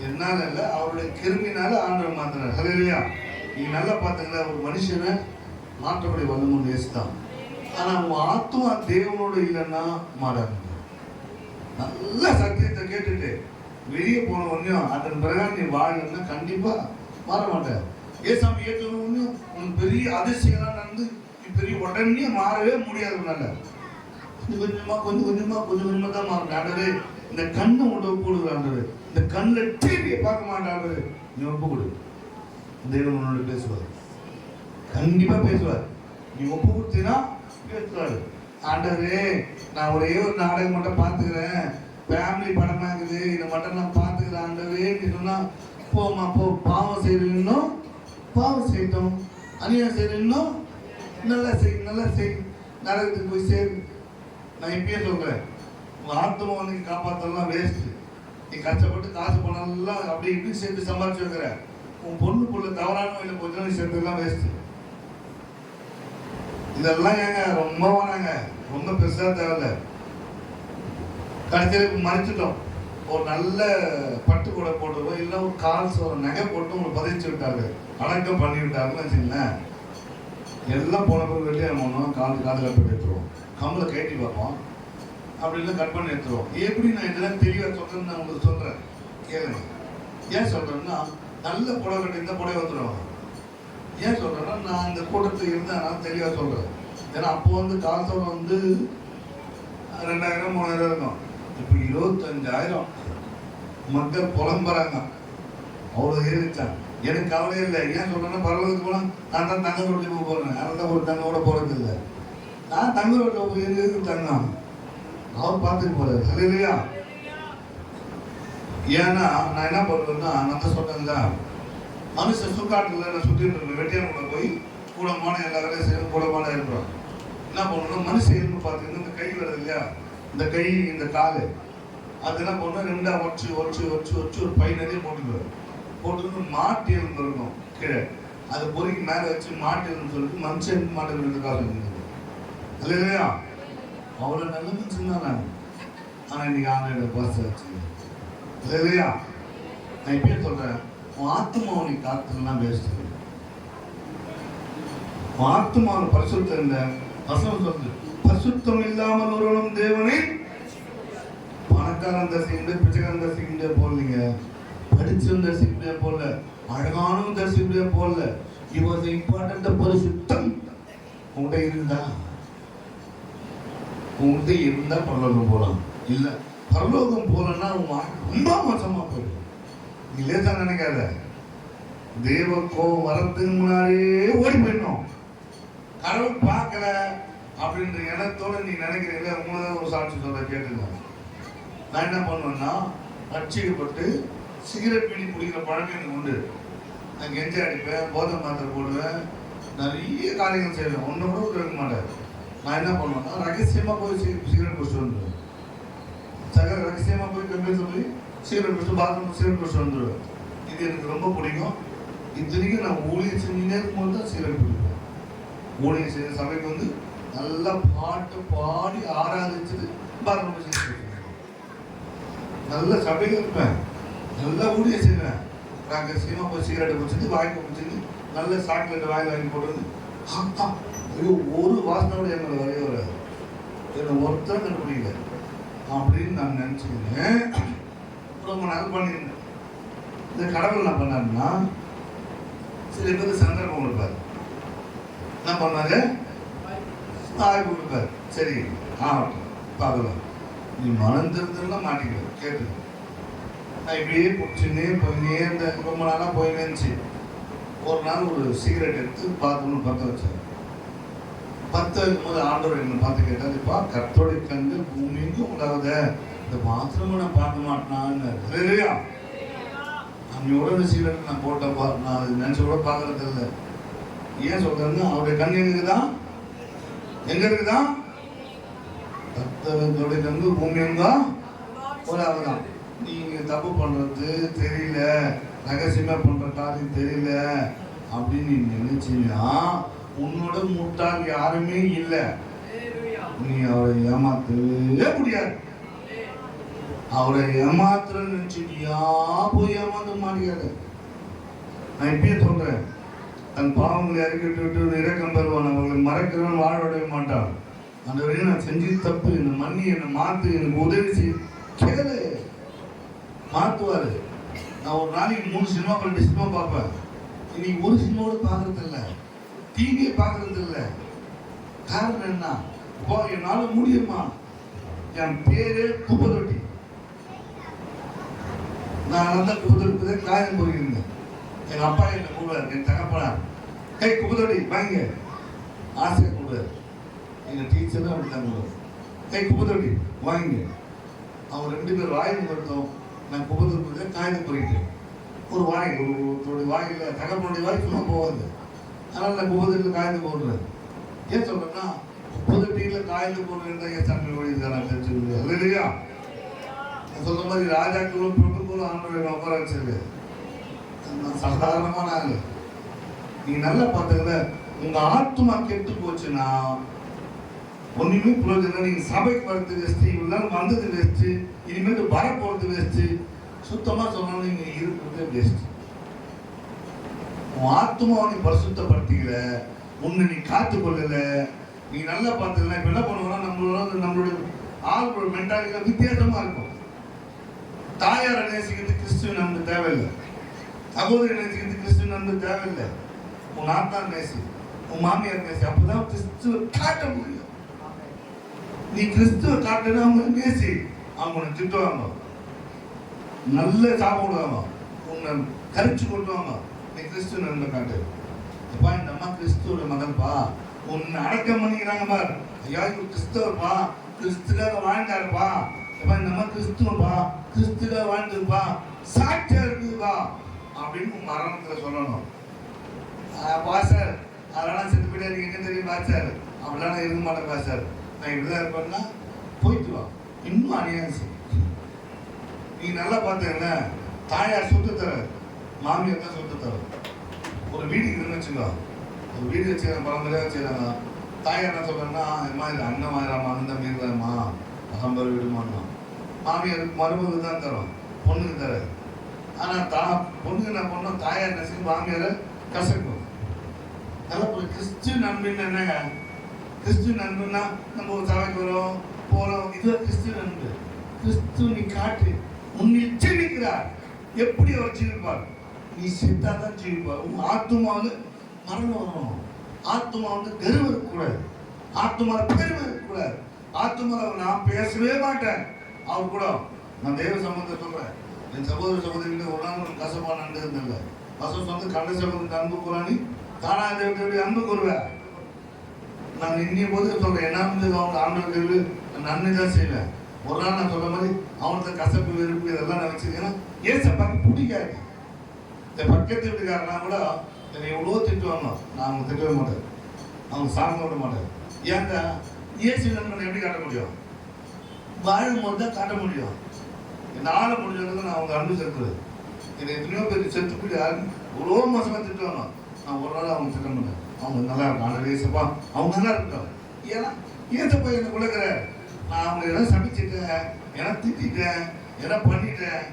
என்னால இல்லை, அவருடைய கிருமினால ஆண்டவர் மாத்தினார். அல்லேலூயா. நீங்க நல்லா பார்த்தீங்களா, ஒரு மனுஷனை மாற்றப்படி வல்லமும் இயேசு தான். ஆனா உன் ஆத்மா தேவனோடு இல்லைன்னா மாறாது. நல்ல சத்தியத்தை கேட்டுட்டு வெளியே போன ஒன்றையும் அதன் பிறகு நீ வாழணும்னா கண்டிப்பா மாற மாட்டேன். ஏசாமி ஏற்கனவே ஒன்றும் உனக்கு பெரிய அதிசயம்லாம் நடந்து பெரிய உடனே மாறவே முடியாதுனால கொஞ்சம் கொஞ்சமா தான் மாறும். ஆண்டவரே, இந்த கண்ணை உடவு போடுகிற ஆண்டவரே, இந்த கண்ணில் டிவியை பார்க்க மாட்டாண்டவரே, நீ ஒப்பு கொடு. தேவன் உன்னோட பேசுவார், கண்டிப்பா பேசுவார். நீ ஒப்பு கொடுத்தீங்கன்னா பேசுவாரு. ஆண்டவரே நான் ஒரே ஒரு நாடகம் மட்டும் பார்த்துக்கிறேன், ஃபேமிலி படமா இருக்குது, இதை மட்டும் நான் பார்த்துக்கிறேன் ஆண்டவரே நீ சொன்னா போமா போ. பாவம் செய்யணும், பாவம் செய்யட்டும். அநியாயம் செய்யணும், நல்லா செய், நல்லா செய், நரகத்துக்கு போய் சேரு. நான் இப்பயே சொல்றேன், உங்க ஆத்மா வந்து காப்பாற்றலாம் வேஸ்ட். நீ கஷ்டப்பட்டு காசு பணம்லாம் அப்படி இப்படி சேர்த்து சம்பாதிச்சு வைக்கிற, உன் பொண்ணுக்குள்ள தவறான வழியில் கொஞ்சம் நீ சேர்த்துலாம் வேஸ்ட். இதெல்லாம் ஏங்க ரொம்ப வேணாங்க, ரொம்ப பெருசா தேவையில்ல. கடைசியில் மறைச்சிட்டோம், ஒரு நல்ல பட்டு கூட போட்டுருவோம், இல்லை ஒரு கால்ஸ் ஒரு நகை போட்டு உங்களை பதிச்சு விட்டாரு, அடக்கம் பண்ணி விட்டாருன்னு வச்சுங்களேன். எல்லாம் போன பிறகு வெளியே போனோம், காது கட்டு எடுத்துருவோம், கம்பளை கட்டி பார்ப்போம், அப்படி இல்லை கட் பண்ணி எடுத்துருவோம். எப்படி நான் இதெல்லாம் தெளிவாக சொல்றேன்னு நான் உங்களுக்கு சொல்றேன் கேளுங்க. ஏன் சொல்றேன்னா, நல்ல புடவை கட்டி இந்த புடவை வந்துடுவாங்க. ஏன் சொல்றேன்னா, நான் இந்த கூட்டத்தில் இருந்தேன், நான் தெளிவாக சொல்றேன். ஏன்னா அப்போ வந்து காசோட வந்து 2000 3000 இருக்கும், இப்போ 25,000 மக்கள் புலம்புறாங்க. அவ்வளோ ஏறிச்சான். எனக்கு கவலை இல்லை. ஏன் சொல்றேன்னா, பரவலுக்கு போனால் நான் தான் தங்க ரோட்டில் போக போறேன், அதனால தான் ஒரு தங்க கூட போறது இல்லை. நான் தங்க ரோட்டில் ஒரு ஏறி தங்கம் அவர் பார்த்துட்டு போறாரு. அது இல்லையா? ஏன்னா நான் என்ன பண்ணுவேன்னா, நான் தான் சொன்னேன்ல, மனுஷன் சுக்காட்டில் நான் சுற்றிட்டு இருக்கேன், வெட்டியான் கூட போய் கூடமான எல்லா வேலையும் செய்யணும், கூடமான இருக்கிறோம். என்ன பண்ணணும், மனுஷன் இருந்து பார்த்தீங்கன்னா இந்த கை வருது இல்லையா, இந்த கை இந்த காலு, அது என்ன பண்ணணும், ரெண்டா ஒச்சு ஒச்சு ஒச்சு ஒச்சு ஒரு பை நிறைய போட்டுக்குவேன். போட்டு மாட்டு எலும்பு இருக்கும் கீழே, அது பொறிக்கு மேலே வச்சு மாட்டு எலும்பு சொல்லிட்டு மனுஷன் மாட்டு எலும்பு காலம் இருந்தது. அது இல்லையா? அவ்வளோ நல்ல மனுஷன் தான் நான். ஆனால் இன்னைக்கு ஆன்லைன்ல பஸ் வச்சு இல்லையா? நான் இப்பயே சொல்றேன், உன் ஆத்மாவை நீ காத்துலாம் பேசுறது, உன் ஆத்மாவில் பரிசுத்தம் இல்லை. வசனம் சொல்லுது, பரிசுத்தம் இல்லாமல் ஒருவனும் தேவனை பணக்காரன் தரிசிக்கின்ற பிச்சைக்காரன் தரிசிக்கின்ற போடலீங்க, படிச்சிருந்த தரிசிக்கின்ற போல, அழகானும் தரிசிக்கின்ற போல. It was important. பரிசுத்தம் உங்கள்கிட்ட இருந்தா, உங்கள்கிட்ட இருந்தா பரலோகம் போகலாம். இல்லை பரலோகம் போகலன்னா ரொம்ப மோசமா போயிடும். நீ லேசா நினைக்காத, தேவ கோபம் வரத்துக்கு முன்னாடியே ஓடி போயிடணும். கடவுள் பார்க்கல அப்படின்ற எண்ணத்தோட நீ நினைக்கிறீங்களே, உங்களதான் ஒரு சாட்சி சொல்ல கேட்டுங்க. நான் என்ன பண்ணுவேன்னா, ரட்சிக்கப்பட்டு சிகரெட் பீடி குடிக்கிற பழக்கம் எனக்கு உண்டு. நான் கெஞ்சி அடிப்பேன், போதை மாத்திரை போடுவேன், நிறைய காரியங்கள் செய்வேன், ஒன்று கூட இருக்க மாட்டேன். நான் என்ன பண்ணுவேன்னா, ரகசியமாக போய் சிகரெட் குடிச்சிட்டு வந்துடுவேன். ரகசியமாக போய் கம்பெனி சொல்லி சிகரெட் குடிச்சு பாத்ரூம் சிகரெட் குடிச்சிட்டு வந்துடுவேன். இது எனக்கு ரொம்ப பிடிக்கும். இத்தனைக்கும் நான் ஊழியர் செஞ்சுனே இருக்கும்போது தான் சிகரெட் குடிப்பேன். ஊழியர் செய்த சபைக்கு வந்து நல்லா பாட்டு பாடி ஆராதிச்சுட்டு பாத்ரூம் சிகரெட் நல்ல சபையில் இருப்பேன், நல்லா ஊழியர் செய்வேன். ரகசியமாக போய் சிகரெட்டை குடிச்சிட்டு வாங்கி குடிச்சிட்டு நல்ல சாக்லேட் வாங்கி போட்டு ஒரு வாசனோட என்னோட வரைய வராது, என்னை ஒருத்தர் கண்டுபிடிக்கல அப்படின்னு நான் நினச்சிக்கிட்டேன். ரொம்ப நாள் பண்ணியிருந்தேன். இந்த கடவுள் என்ன பண்ணாருன்னா, சில பேருக்கு சந்தர்ப்பம் கொடுப்பாரு. என்ன பண்ணாரு, வாய்ப்பு கொடுப்பாரு. சரி ஆகட்டும் பார்க்கலாம், நீ மனம் தெரிஞ்செல்லாம் மாட்டிக்க கேட்டு. நான் இப்படியே பிடிச்சின்னே போயினே இந்த ரொம்ப நாளாக போயினே இருந்துச்சு. ஒரு நாள் ஒரு சிகரெட் எடுத்து பாத்ரூம்னு பற்ற வச்சார். பற்ற வைக்கும்போது ஆண்டவர் என்ன பார்த்து கேட்டார், இப்போ கர்த்தருடைய கண்கள் பூமிக்கும் உண்டாவத இந்த பாத்ரூம் நான் பார்க்க மாட்டேனான்னு இல்லையா? அன்னையோட இந்த சிகரெட் நான் போட்டப்பா, நான் அது நினச்ச கூட பார்க்கறது இல்லை. ஏன் சொல்றேன்னா, அவருடைய கண் எங்குதான் எங்க இருக்குதான், கர்த்தருடைய கண்கள் பூமியும் ஒரு அவதான். நீங்க தப்பு பண்றது தெரியல, ரகசியமா பண்ற காரியம் தெரியல அப்படின்னு நீ நினைச்சீங்கன்னா, உன்னோட முட்டாள் யாருமே இல்லை. நீ அவரை ஏமாத்தவே முடியாது. அவரை ஏமாத்துற நினைச்சிட்டியா போய் ஏமாத்த மாட்டேங்காது. நான் இப்பயே சொல்றேன், தன் பாவங்களை அறிக்கிட்டு விட்டு இறக்கம் பெறுவான், அவர்களை மறக்கிறவன் வாழ விடவே மாட்டான். அந்த வரையும் நான் செஞ்சு தப்பு, என்னை மண்ணி, என்னை மாத்து, எனக்கு உதவி செய்ய கேளு, மாத்துவாரு. நான் ஒரு நாளைக்கு 3 சினிமா 2 சினிமா பார்ப்பேன். இன்னைக்கு ஒரு சினிமாவோட பார்க்கறது இல்லை, டிவியை பார்க்கறது இல்லை. காரணம் என்ன? என்னால முடியுமா? என் பேரு குப்பை தொட்டி. நான் நல்லா குப்பை தொட்டி காயம் போயிருந்தேன். எங்க அப்பா என்ன கூடாது, என் தகப்பனார், கை குப்பை தொட்டி வாங்க ஆசையை கொடுறாரு. எங்கள் டீச்சரும் அப்படி தான் கொடுறாரு. குப்பத்தொட்டி வாங்கிங்க. அவங்க 2 பேர் வாயில் கொடுத்தோம். நான் குப்பத்தொட்டி காய்ந்து போயிட்டேன். ஒரு வாய் ஒரு வாயில் தகப்பனுடைய வாய் சும்மா போகாது. அதனால் நான் குப்பத்தொட்டியில் காய்ந்து போடுறேன். ஏன் சொல்றேன்னா குப்பத்தொட்டியில் காய்ந்து போடுறேன் என் சண்டை வழிதான் நான் தெரிஞ்சுக்கிறது. அது இல்லையா? நான் சொல்ற மாதிரி ராஜாக்களும் பிரபுக்களும் ஆண்டவரை உட்கார வச்சிருக்கு. சாதாரணமான ஆளு. நீங்க நல்லா பார்த்துக்கல, உங்க ஆத்மா கெட்டு போச்சுன்னா ஒண்ணுமே பிரயோஜனம். நீங்க சபைக்கு வரது வேஸ்ட், இவ்வளவு வந்தது வேஸ்ட், இனிமேல் வர போறது வேஸ்ட். சுத்தமா சொன்னாலும் நீங்க இருக்கிறது வேஸ்ட். உன் ஆத்மாவை நீ பரிசுத்தப்படுத்திக்கல, உன்னை நீ காத்து கொள்ளல, நீ நல்லா பார்த்துக்கலாம். இப்ப என்ன பண்ணுவோம்னா நம்மளுடைய ஆளோட மென்டாலிட்டி வித்தியாசமா இருக்கும். தாயாரை நேசிக்கிறது கிறிஸ்துவ நமக்கு தேவையில்லை. சகோதரி நேசிக்கிறது கிறிஸ்துவ நமக்கு தேவையில்லை. உன் ஆத்தான் நேசி, உன் மாமியார் நேசி. அப்பதான் கிறிஸ்துவ காட்ட முடியும். நீ கிறிஸ்துவ காட்டுனா அவங்க நேசி, அவங்க உன்னை திட்டுவாங்க, நல்ல சாப்பிடுவாங்க, உன்னை கரிச்சு கொண்டுவாங்க. நீ கிறிஸ்துவ நன்மை காட்டு. அப்பா இந்த அம்மா கிறிஸ்துவோட மகன்பா, உன்னை அடக்கம் பண்ணிக்கிறாங்க பார். ஐயா இவரு கிறிஸ்தவப்பா, கிறிஸ்துக்காக வாழ்ந்தாருப்பா. அப்பா இந்த அம்மா கிறிஸ்துவப்பா, கிறிஸ்துக்காக வாழ்ந்துருப்பா, சாட்சியா இருக்குதுப்பா அப்படின்னு உங்க மரணத்துல சொல்லணும். பாசார் அதெல்லாம் செத்து போயிட்டு எனக்கு எங்க தெரியும் பாசார், அப்படிலாம் நான் இருக்க மாட்டேன் பாசார், நான் இப்படிதான் இருப்பேன்னா போயிட்டு வா. இன்னும் அநியாயம். நீ நல்லா பார்த்தீங்கல்ல, தாயார் சொத்து தர, மாமியார் தான் சொத்து தர. ஒரு வீடு இருக்குன்னு வச்சுக்கோ, ஒரு வீடு வச்சுக்கிறாங்க, பரம்பரையாக வச்சுக்கிறாங்க. தாயார் என்ன சொல்றேன்னா, அம்மா இது அண்ணன் மாயிராமா, அண்ணன் மீறாமா, பரம்பரை வீடுமான்னா. மாமியாருக்கு மருமகளுக்கு தான் தரும், பொண்ணுக்கு தர. ஆனால் பொண்ணுக்கு என்ன பண்ணோம், தாயார் நெசு மாமியாரை கசக்கும். நல்லா கிறிஸ்து நண்பன் என்னங்க? கிறிஸ்து நண்பன்னா நம்ம ஒரு சபைக்கு வரோம் போறோம், இதுதான் கிறிஸ்து நண்பு. கிறிஸ்து நீ காட்டு, உன்னில் ஜீவிக்கிறார். எப்படி அவர் ஜீவிப்பார்? நீ செத்தா தான் ஜீவிப்பார். உன் ஆத்மாவில் மரணம் வரணும். ஆத்மா கர்வம் இருக்கக்கூடாது, ஆத்மாவில் பெருமை இருக்கக்கூடாது. ஆத்மாவில் நான் பேசவே மாட்டேன் அவர் கூட. நான் தேவ சம்பந்தத்தை சொல்றேன். என் சகோதர சகோதரிகளுக்கு ஒரு நாள் கசப்பா நன்றி இருந்ததில்லை. வசம் சொந்த கண்ட சகோதரனுக்கு அன்பு கூறானி தானா தேவத்தை அன்பு கூறுவேன். நான் இன்னிய போது சொல்றேன், என்ன அவங்க ஆண்டவர்களுக்கு நன்மை தான் செய்வேன். ஒரு நாள் நான் சொல்ற மாதிரி அவனுக்கு கசப்பு வெறுப்பு இதெல்லாம் நான் வச்சிருக்கேன். ஏசப்பாக்கு பிடிக்காது. இந்த பக்கத்து வீட்டுக்காரனா கூட என்னை எவ்வளோ திட்டுவாங்க, நான் அவங்க திட்டவே மாட்டேன், அவங்க சாங்க விட மாட்டேன். ஏன்டா இயேசு நண்பனை எப்படி காட்ட முடியும்? வாழும் போது தான் காட்ட முடியும். என்னால முடிஞ்சதுக்கு நான் அவங்க அன்பு செலுத்துறது. என்னை எத்தனையோ பேர் செத்து போய் எவ்வளோ மாசமா திட்டுவாங்க, நான் ஒரு நாள் அவங்க திட்ட மாட்டேன். அவங்க நல்லா இருக்கும், ஏசப்பா அவங்க நல்லா இருக்காங்க. ஏன்னா ஏசப்பா என்னை குலைக்கிற, நான் அவங்க எல்லாம் சமைச்சிட்டேன், என திட்டேன், என பண்ணிட்டேன்.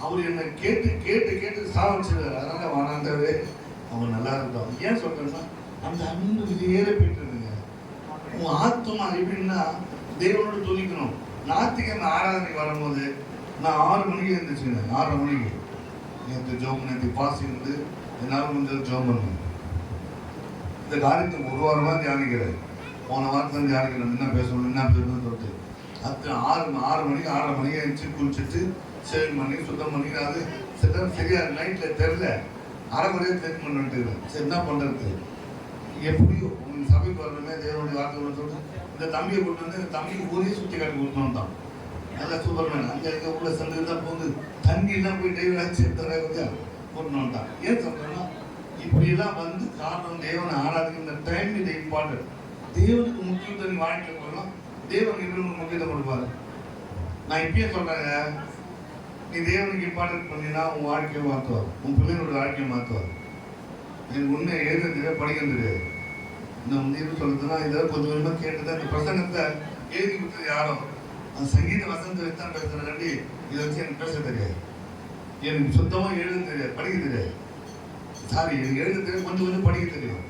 அவர் என்னை கேட்டு கேட்டு கேட்டு சாவடிச்சிருக்காரு. அதனால வானாண்டவே அவங்க நல்லா இருக்காங்க. ஏன் சொல்றேன்னா அந்த அன்பு வெளியேற போயிட்டுருக்குங்க. உன் ஆத்மா எப்படின்னா தேவனோடு துணிக்கணும். ஞாயிற்றுக்கிழமை ஆராதனை வரும்போது நான் 6 மணிக்கு இருந்துச்சுங்க. 6:30 மணிக்கு நேற்று ஜோம், நேற்று பாசி வந்து என்னால் கொஞ்சம் ஜோம் பண்ணுவேன். இந்த காரியத்தை 1 வாரமாக தியானிக்கிறேன். போன வாரத்தில் தியானிக்கிறேன், என்ன பேசணும் என்ன பேசணும்னு சொல்லிட்டு. அது 6 மணிக்கு 6:30 மணிக்கு எழுந்து குளிச்சுட்டு சேவ் பண்ணி சுத்தம் பண்ணி, அது சரியா நைட்டில் தெரில, அரைக்குறையாக கிளீன் பண்ணிட்டு சரி என்ன பண்ணுறது. எப்படியோ உங்கள் சபைக்கு வரணுமே தேவனுடைய வார்த்தை சொல்லிட்டு இந்த தம்பியை கூட்டு வந்து இந்த தம்பிக்கு ஊரே சுற்றி காட்டி கொடுக்கணும் தான். நல்லா சூப்பர்மேன் அங்கே இருக்க உள்ள சென்று தான் போகுது, தண்ணியெல்லாம் போய் டைவ் ஆச்சு கூட்டணும் தான். ஏன் சொல்கிறேன்னா இப்படியெல்லாம் வந்து காரணம் தேவனை ஆராதிக்கிற டைம் இது இம்பார்ட்டன்ட். தேவனுக்கு முக்கியத்துவம் வாழ்க்கை போகலாம், தேவன் இன்னொரு முக்கியத்துவம் கொடுப்பாரு. நான் இப்பயே சொல்கிறேங்க, நீ தேவனுக்கு இம்பார்ட்டன்ட் பண்ணினா உன் வாழ்க்கையை மாற்றுவார், உன் பிள்ளைங்களோட வாழ்க்கையை மாற்றுவார். எனக்கு உண்மை எழுத தெரியாது, படிக்க தெரியாது. இன்னும் வந்து சொல்லுதுன்னா இதெல்லாம் கொஞ்சம் கொஞ்சமாக கேட்டுதான் இந்த பிரசங்கத்தை எழுதி கொடுத்தது யாரும் அந்த சங்கீத வசனத்தை வச்சு தான் பேசுகிறேன். இதை வச்சு எனக்கு பேச தெரியாது, எனக்கு சுத்தமாக எழுத தெரியாது, படிக்க தெரியாது. சாரி, எனக்கு எழுத தெரியாது, கொஞ்சம் கொஞ்சம் படிக்க தெரியும்.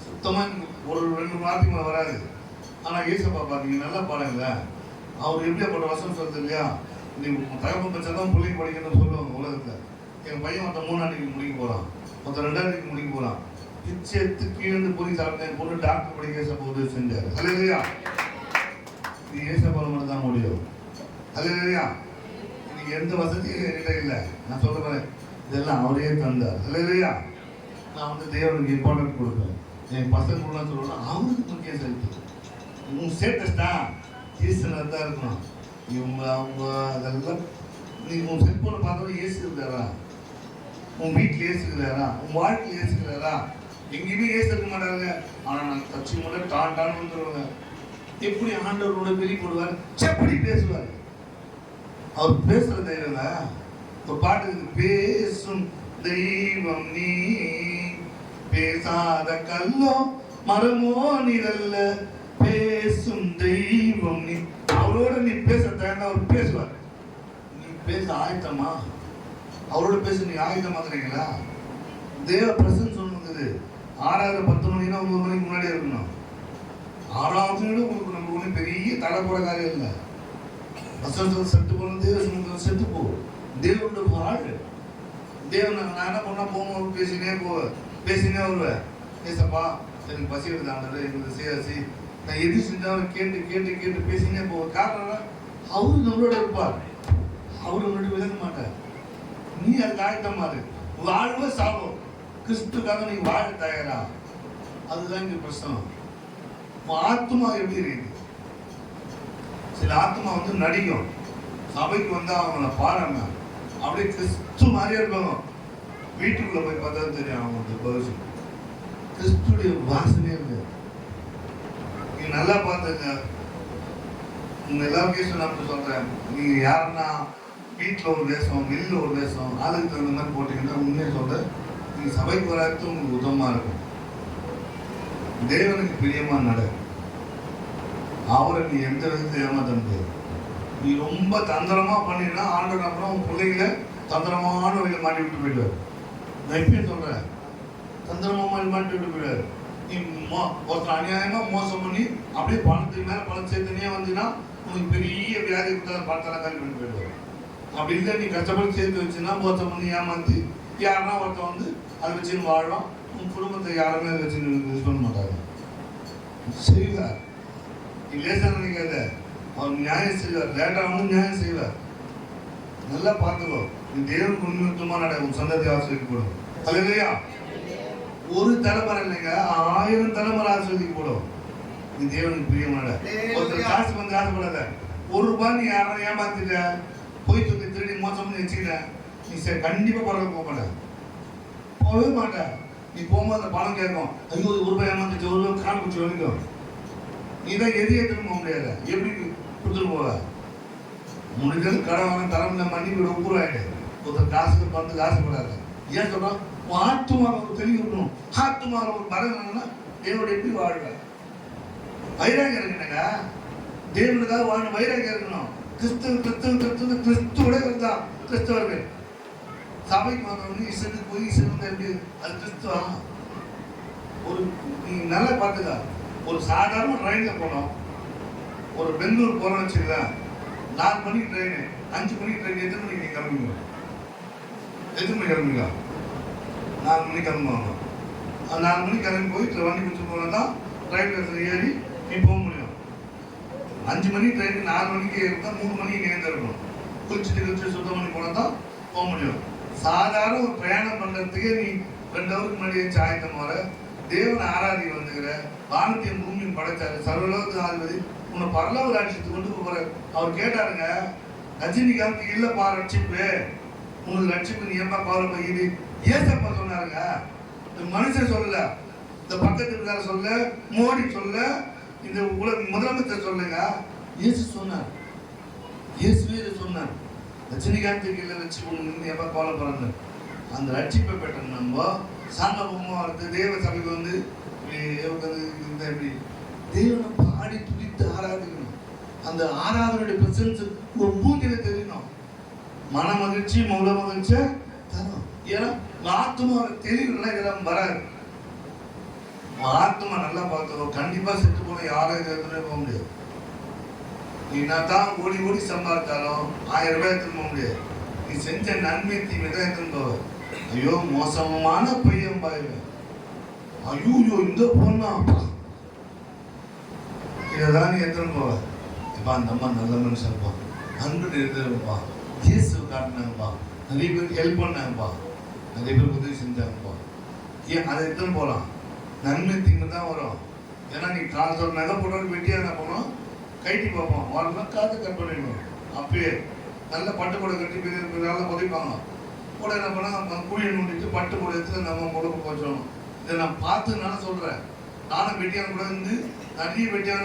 சுத்தமாக எனக்கு ஒரு 2 வார்த்தைக்கு மேலே வராது. ஆனால் ஏசப்பா பார்த்தீங்க நல்லா பாருங்கள, அவர் எப்படியாப்பட்ட வசனம் சொல்லுது இல்லையா, நீ தகவல் பச்சா தான் பிள்ளைங்க படிக்கணும்னு சொல்லுவாங்க உலகத்தில். எங்கள் பையன் மொத்தம் 3 ஆண்டுக்கு முடிக்க போகிறான், மொத்தம் 2 ஆண்டுக்கு முடிக்க போகிறான். பிச்சை எடுத்து கீழே போய் சாப்பிட்டேன், பொண்ணு டாக்டர் படிக்க ஏசப்பா உதவி செஞ்சார். அல்லையா, இது ஏசப்பா மட்டும் தான் முடியும். அல்லையா, இன்னைக்கு எந்த வசதியும் என்கிட்ட இல்லை. நான் சொல்கிறேன் இதெல்லாம் அவரே தந்தார். அல்லையா, நான் வந்து தேவனுக்கு இம்பார்ட்டன்ட் கொடுப்பேன். என் பசங்களாம் சொல்லணும், அவனுக்கு முக்கியம் செலுத்து. உன் ஸ்டேட்டஸ் தான் ஈஸ்வரன் தான் இருக்கணும். இவங்க அவங்க அதெல்லாம் நீ உன் செல்போனை பார்த்தோம் ஏசி இருக்கிறாரா, உன் வீட்டில் ஏசி இருக்கிறாரா, உன் வாழ்க்கையில் ஏசி இருக்கிறாரா? எங்கேயுமே ஏசி இருக்க மாட்டாங்க. ஆனால் நான் தச்சு முறை டான்னு வந்துடுவாங்க. எப்படி ஆண்டவரோட வெளி போடுவார், செப்படி பேசுவார். அவர் பேசுற தைரியங்க. ஒரு பாட்டு இருக்கு, பேசும் தெய்வம் நீ, பேசாத கல்லோ மரமோ நீரல்ல, பேசும் தெய்வம் நீ. அவரோட நீ பேச தயாரா அவர் பேசுவார். நீ பேச ஆயத்தமா? அவரோட பேச நீ ஆயத்தமாக்குறீங்களா? தேவ பிரசன்ஸ் சொன்னது 6:10 மணினா 9 மணிக்கு முன்னாடியே இருக்கணும். 6வது உங்களுக்கு நம்ம ஒன்றும் பெரிய தடை போட காரியம் இல்லை. வசனத்தில் செத்து போன தேவ சமூகத்தில் செத்து போ. தேவனோட வாழ். தேவன் நான் என்ன பண்ணா போகும்போது பேசினே வருவேன். பேசப்பா எனக்கு பசி எடுத்தாங்க எங்களுக்கு சேசி நான் எது செஞ்சாலும் கேட்டு கேட்டு கேட்டு பேசினே போவேன். காரணம் அவரு நம்மளோட இருப்பார். அவரு நம்மளோட விளங்க மாட்டார். நீ அதுக்கு ஆயத்தமா இரு. வாழ்வ சாவும் கிறிஸ்துக்காக நீ வாழ தயாரா? அதுதான் இங்க பிரச்சனை. ஆத்மா எப்படி இருக்கு? சில ஆத்மா வந்து நடிக்கும். சபைக்கு வந்தா அவங்கள பாருங்க அப்படியே கிறிஸ்து மாதிரியே இருக்கணும். வீட்டுக்குள்ள போய் பார்த்தா தெரியும் அவங்களுக்கு பரிசு கிறிஸ்துடைய வாசனையே இருக்கு. நீங்க நல்லா பார்த்துங்க. உங்க எல்லாருக்கையும் சொன்ன சொல்றேன், நீங்க யாருன்னா வீட்டில் ஒரு வேஷம், வெளியில் ஒரு வேஷம், ஆளுக்கு தகுந்த மாதிரி போட்டீங்கன்னா உண்மையை சொல்றேன், நீங்க சபைக்கு வராது உங்களுக்கு உதவமா இருக்கும். தேவனுக்கு பிரியமா நட. அவரை நீ எந்த விதத்தை ஏமாத்த முடியாது. நீ ரொம்ப தந்திரமா பண்ணினா ஆண்டவர் அப்புறம் உன் பிள்ளைகளை தந்திரமான வழியில மாட்டி விட்டு போயிடுவார். நான் இப்பயும் சொல்றேன், தந்திரமா மாட்டி விட்டு போயிடுவார். நீ ஒருத்தர் அநியாயமா மோசம் பண்ணி அப்படியே பணத்துக்கு மேல பணம் சேர்த்துனே வந்தீங்கன்னா உனக்கு பெரிய வியாதி கொடுத்தா பணத்தெல்லாம் காலி பண்ணி போயிடுவார். அப்படி இல்லை, நீ கஷ்டப்பட்டு சேர்த்து வச்சுன்னா மோசம் பண்ணி ஏமாந்து யாருன்னா ஒருத்தன் வந்து அதை வச்சுன்னு வாழலாம். உன் குடும்பத்தை யாருமே அதை வச்சு யூஸ் பண்ண மாட்டாங்க. செய்வார். நீ லேசா நினைக்காத, அவர் நியாயம் செய்வார். லேட்டா வந்து நியாயம் செய்வார். நல்லா பார்த்துக்கோ. நீ தேவனுக்கு உண்மையுத்தமா நட. உன் சந்ததி ஆசிரியப்படும். அல்லையா? ஒரு தலைமுறை இல்லைங்க, 1000 தலைமுறை ஆசிரியப்படும். நீ தேவனுக்கு பிரியமான ஒருத்தர் காசு வந்து ஆசைப்படாத. ₹1 நீ யாரும் ஏமாத்திட்ட, போய் சொல்லி திருடி மோசம் பண்ணி வச்சுக்கிட்ட, நீ சரி கண்டிப்பா பரவாயில்ல போக மாட்ட. போகவே மாட்ட. நீ போகும்போது அந்த பணம் கேட்கும், ஐயோ ₹1 ஏமாந்துச்சு, ₹1 காண பிடிச்சி வலிக்கும். நீ தான் எது எடுத்துன்னு போக முடியாது. எப்படி கொடுத்துட்டு போவ? முடிஞ்சது கடன் வாங்க தலைமையில மன்னிப்பு ஒப்புருவாயிடு. ஒருத்தர் காசுக்கு பணத்துக்கு ஆசைப்படாத. ஏன் சொல்றோம்? ஆத்துமாவை ஒரு தெளிவு இருக்கணும். ஆத்துமாவை ஒரு மரணம்னா தேவனோட எப்படி வாழ்வ? வைராகியம் இருக்குங்க. தேவனுக்காக வாழணும். வைராகியம் இருக்கணும். கிறிஸ்துவோட இருந்தா கிறிஸ்தவர்கள் சபைக்கு வந்தவங்க இசத்துக்கு போய் இசத்து எப்படி அது கிறிஸ்துவா? ஒரு நீ நல்லா பார்த்துக்க. ஒரு சாதாரண ட்ரெயின்ல போனோம். ஒரு பெங்களூர் போறோம்னு வச்சுக்கலாம். 4 மணிக்கு ட்ரெயின், 5 மணிக்கு ட்ரெயின். எத்தனை மணிக்கு நீங்க கிளம்புவீங்க? எத்தனை மணிக்கு கிளம்புவீங்க? 4 மணிக்கு கிளம்புவாங்க. 4 மணிக்கு கிளம்பி போய் வண்டி பிடிச்சி போனா தான் ட்ரெயின்ல ஏறி நீ போக முடியும். 5 மணி ட்ரெயின் 4 மணிக்கு இருந்தால் 3 மணிக்கு நேர்ந்து இருக்கணும். குளிச்சுட்டு சுத்தம் பண்ணி போனால் தான் போக முடியும். சாதாரண ஒரு பிரயாணம் பண்ணுறதுக்கே நீ 2 ஹவருக்கு முன்னாடி வச்சு ஆயத்தம் வர. தேவனை ஆராதி வந்துக்கிற, வானத்தையும் பூமியும் படைச்சாரு, சர்வலோகத்து ஆதிபதி, உன்னை பரலோக ராட்சியத்துக்கு கொண்டு போகிற. அவர் கேட்டாருங்க, ரஜினிகாந்த் இல்லப்பா ரட்சிப்பு, உங்களுக்கு ரட்சிப்பு நீ ஏன்பா கவலைப்பா? இது ஏசப்பா சொன்னாருங்க. இந்த மனுஷன் சொல்லல, இந்த பக்கத்து இருக்கார சொல்ல, மோடி சொல்ல, இந்த உலக முதலமைச்சர் சொல்லுங்க. இயேசு சொன்னார். இயேசுவே சொன்னார், ரஜினிகாந்துக்கு இல்லை ரட்சிப்பு எப்ப கவலைப்படுறது. அந்த ரட்சிப்பை பெற்ற நம்ம சாந்தபமாக வரது தேவ சபைக்கு வந்து எப்படி தேவனை பாடி துதித்து ஆராதிக்கணும். அந்த ஆராதனுடைய பிரசன்ஸ் ஒரு மூஞ்சில தெரியணும். மன மகிழ்ச்சி முக மகிழ்ச்சியை தரும். ஏன்னா ஆத்மா தெளிவுலாம் இதெல்லாம் வராது. ஆத்மா நல்லா பார்த்துக்கோ. கண்டிப்பா செத்து போன யாரும் எடுத்துட்டு போக முடியாது. நீ நான் தான் ஓடி ஓடி சம்பாதித்தாலும் 1000 ரூபாய் எடுத்துட்டு போக முடியாது. நீ செஞ்ச நன்மை தீமை தான் எடுத்துன்னு போவ. ஐயோ மோசமான பையன் பாய்வேன், ஐயோ இந்த பொண்ணா இதைதான் நீ எடுத்துன்னு போவ. இப்ப அந்த அம்மா நல்ல மனுஷன்ப்பா, அன்பு இருப்பா, இயேசு காட்டினாங்கப்பா, நிறைய பேருக்கு ஹெல்ப் பண்ணாங்கப்பா, நிறைய பேருக்கு உதவி செஞ்சாங்கப்பா. ஏன் அதை எடுத்துன்னு போகலாம். நன்மை தீமை தான் வரும். ஏன்னா நீ காசு நகை போட்டு வெட்டியா என்ன பண்ணுவோம், கைட்டி பார்ப்போம், வரலாம் காற்று கட் பண்ணிடணும். அப்பயே நல்ல பட்டு கூட கட்டி நல்லா புதைப்பாங்க. கூட என்ன பண்ணால் குழியை நோண்டிட்டு பட்டு கூட எடுத்து நம்ம முழுக்க போச்சோம். இதை நான் பார்த்துனால சொல்கிறேன். நானும் வெட்டியான கூட இருந்து நிறைய வெட்டியான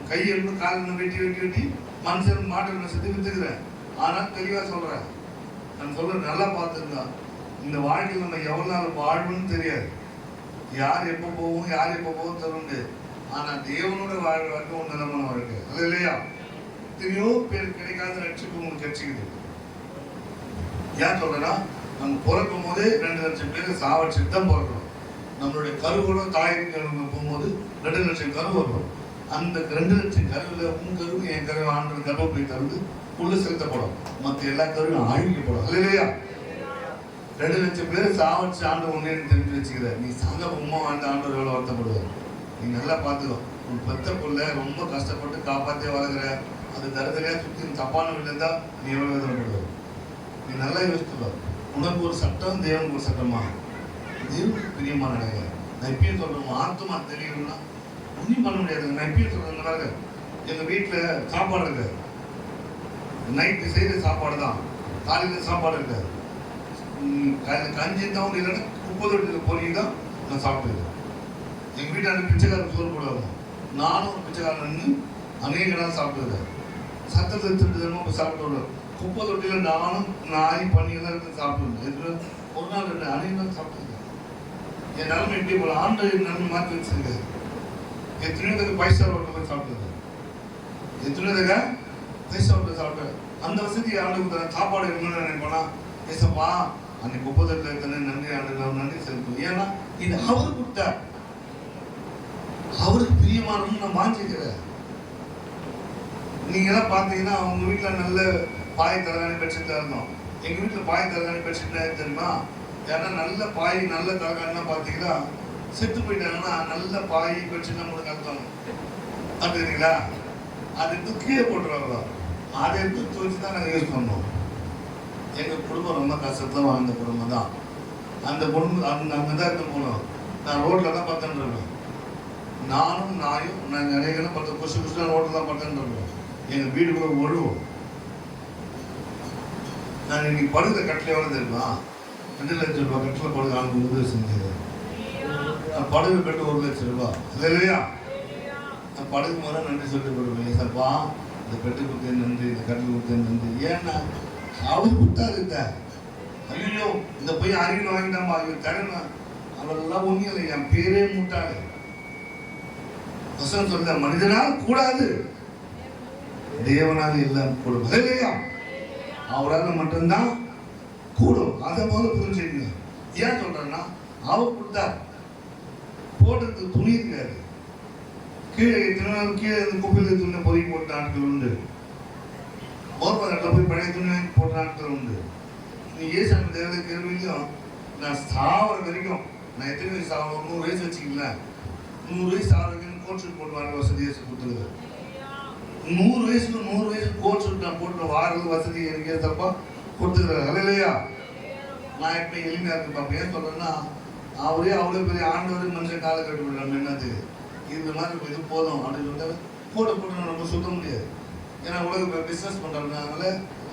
கையெழுந்து காலில் வெட்டி வெட்டி வெட்டி மனுஷன் மாட்டு செத்து வித்துக்கிறேன். ஆனால் தெளிவாக சொல்கிறேன், நான் சொல்கிறேன் நல்லா பார்த்துருந்தா இந்த வாழ்க்கையில் நம்ம எவ்வளோ நாள் வாழ்வுன்னு தெரியாது. யார் எப்போ போவோம் யார் எப்போ போவோம் சொல்ல முடியாது. ஆனால் தேவனோட வாழ்க்கை வரைக்கும் ஒன்று நிலமான வாழ்க்கை அது இல்லையா? எத்தனையோ பேர் கிடைக்காத ரட்சிப்பு உங்களுக்கு கிடைச்சிக்குது. ஏன் சொல்றேன்னா, நம்ம பிறக்கும் போதே 2 லட்சம் பேர் சாவடிச்சுட்டு தான் பிறக்கிறோம். நம்மளுடைய கருவோட தாயின் கருவு போகும்போது 2 லட்சம் கரு வரும். அந்த 2 லட்சம் கருவில் உன் கருவு என் கருவு ஆண்டு கருவை தருவது உள்ள செலுத்தப்படும். மற்ற எல்லா கருவும் அழிக்கப்படும். அது இல்லையா? 2 லட்சம் பேர் சாவடிச்சு ஆண்டு ஒன்னே தெரிஞ்சு வச்சுக்கிற நீ சாங்க உமா வாழ்ந்த ஆண்டு எவ்வளோ வருத்தப்படுவார். நீ நல்லா பார்த்துக்கோ. உன் பெத்த பிள்ளை ரொம்ப கஷ்டப்பட்டு காப்பாற்றே வளர்க்குற, அது தரதலையா சுற்றி தப்பான வீட்டில் இருந்தால் நீ எவ்வளோ வேதனைப்படுவார். நீ நல்லா யோசித்துக்கோ. உனக்கு ஒரு சட்டம், தேவனுக்கு ஒரு சட்டமா? தேவனுக்கு பிரியமான நிலைங்க. நான் இப்பயும் சொல்கிறேன், ஆத்துமா தெரியணும்னா ஒன்றும் பண்ண முடியாது. நான் இப்பயும் சொல்கிறேன் பாருங்க, எங்கள் வீட்டில் சாப்பாடு இருக்காது. நைட்டு செய்கிற சாப்பாடு தான், காலையில் சாப்பாடு இருக்காது. கஞ்சி தான் இல்லைன்னா 30 பொரியல் தான் நான் சாப்பிட்டுருக்கேன். எங்கள் வீட்டான பிச்சைக்காரன் சோறு போடுவாங்க. நானும் ஒரு பிச்சைக்காரன் நின்று அநேக நாள் சாப்பிட்டுருக்கேன். சத்தத்தை திருட்டு தினமும் சாப்பிட்டு வருவேன். 30 தொட்டியில் நானும் நாய் பண்ணியெல்லாம் எடுத்து சாப்பிட்டுருந்தேன். ஒரு நாள் 2 அநேக நாள் சாப்பிட்டுருக்கேன். என் நிலைமை எப்படி போல ஆண்டு நன்மை மாற்றி வச்சிருக்காரு. எத்தனையோ தடவை பைசா ரோட்டில் போய் சாப்பிட்டுருக்கேன். எத்தனையோ தடவை பைசா ரோட்டில் சாப்பிட்டேன். அந்த வசதி ஆண்டுக்கு சாப்பாடு இருக்கணும்னு நினைப்போனா, ஏசப்பா அன்னைக்கு 30 எத்தனை நன்றி ஆண்டு நன்றி செலுத்தும். ஏன்னா இது அவர் கொடுத்தார், அவருக்கு பிரியமானு நான் வாங்கிக்கிறேன். நீங்க எல்லாம் பார்த்தீங்கன்னா அவங்க வீட்டில் நல்ல பாய் தலகாணி பெட்ஷீட் தான் இருந்தோம். எங்கள் வீட்டில் பாய் தலகாணி பெட்ஷீட்னா தெரியுமா? ஏன்னா நல்ல பாய் நல்ல தலகாணினா பார்த்தீங்கன்னா செத்து போயிட்டாங்கன்னா நல்ல பாய் பெட்ஷீட் நம்மளுக்கு அர்த்தம் அப்படிங்களா? அது எடுத்து கீழே போட்டுருவாங்களோ, அதை எடுத்து துவச்சு தான் நாங்கள் யூஸ் பண்ணோம். எங்கள் குடும்பம் ரொம்ப கஷ்டத்தில் வாழ்ந்த குடும்பம் தான். அந்த குடும்பம் அங்கே தான் இருந்து போனோம். நான் ரோட்டில் தான் பார்த்துட்டு இருக்கேன். நானும் நாயும் நாங்கள் நிறைய பார்த்து கொசு கொசு ரோட்டில் தான் பார்த்துட்டு இருக்கோம். எங்கள் வீடு கூட ஒழுவோம். நான் இன்னைக்கு படுகிற கட்டில் எவ்வளோ தெரியுமா? 2 லட்சம் ரூபாய் கட்டில் படுக ஆளுக்கு உதவி செஞ்சது. படகு கட்டு 1 லட்சம் ரூபாய் இல்லையா? நான் படகு முறை நன்றி சொல்லி கொடுப்பேன். சார்ப்பா இந்த கட்டு கொடுத்தேன் நன்றி, இந்த கட்டில் கொடுத்தேன் நன்றி. ஏன்னா அவர் கொடுத்தாரு. இந்த ஐயோ இந்த போய் அறிவியல் வாங்கிட்டாமா இவர் தரணும் அவரெல்லாம் ஒன்றும் இல்லை. என் பேரே மூட்டாரு. வசனம் சொல்ல மனிதனால் கூடாது, தேவனால் எல்லாம் கூடும் இல்லையா? அவரால் மட்டும்தான் கூடும். அதை போல புரிஞ்சுக்கங்க. ஏன் சொல்றேன்னா, அவர் கொடுத்தார். போடுறதுக்கு துணி இருக்காது. கீழே கீழே குப்பையில் துணி பொறுக்கி போட்ட நாட்கள் உண்டு. ஓர்வகட்டில் போய் பழைய துணி வாங்கி போட்ட நாட்கள் உண்டு. நீ ஏசாமி தேவதை கேள்வியும் நான் சாவர வரைக்கும் நான் எத்தனை வயசு சாவரம் 100 வயசு வச்சுக்கல, 100 வயசு சாவரம் கோட் ஷூட் போட்டு வர வசதியை கொடுத்துருக்காரு. 100 வயசு கோட் ஷூட் நான் போட்டு வாரது வசதி எனக்கு ஏற்றப்பா கொடுத்துக்கிறாரு இல்லையா? நான் எப்போ எளிமையாக இருக்கு பார்ப்பேன். ஏன் சொல்கிறேன்னா, அவரே அவ்வளோ பெரிய ஆண்டவரே மனுஷன் காலை கட்டி விடுறாங்க. என்னது இது மாதிரி இது போதும் அப்படின்னு சொல்லிட்டு போட்டு நம்ம சுத்த முடியாது. ஏன்னா உலக பிஸ்னஸ் பண்ணுறதுனால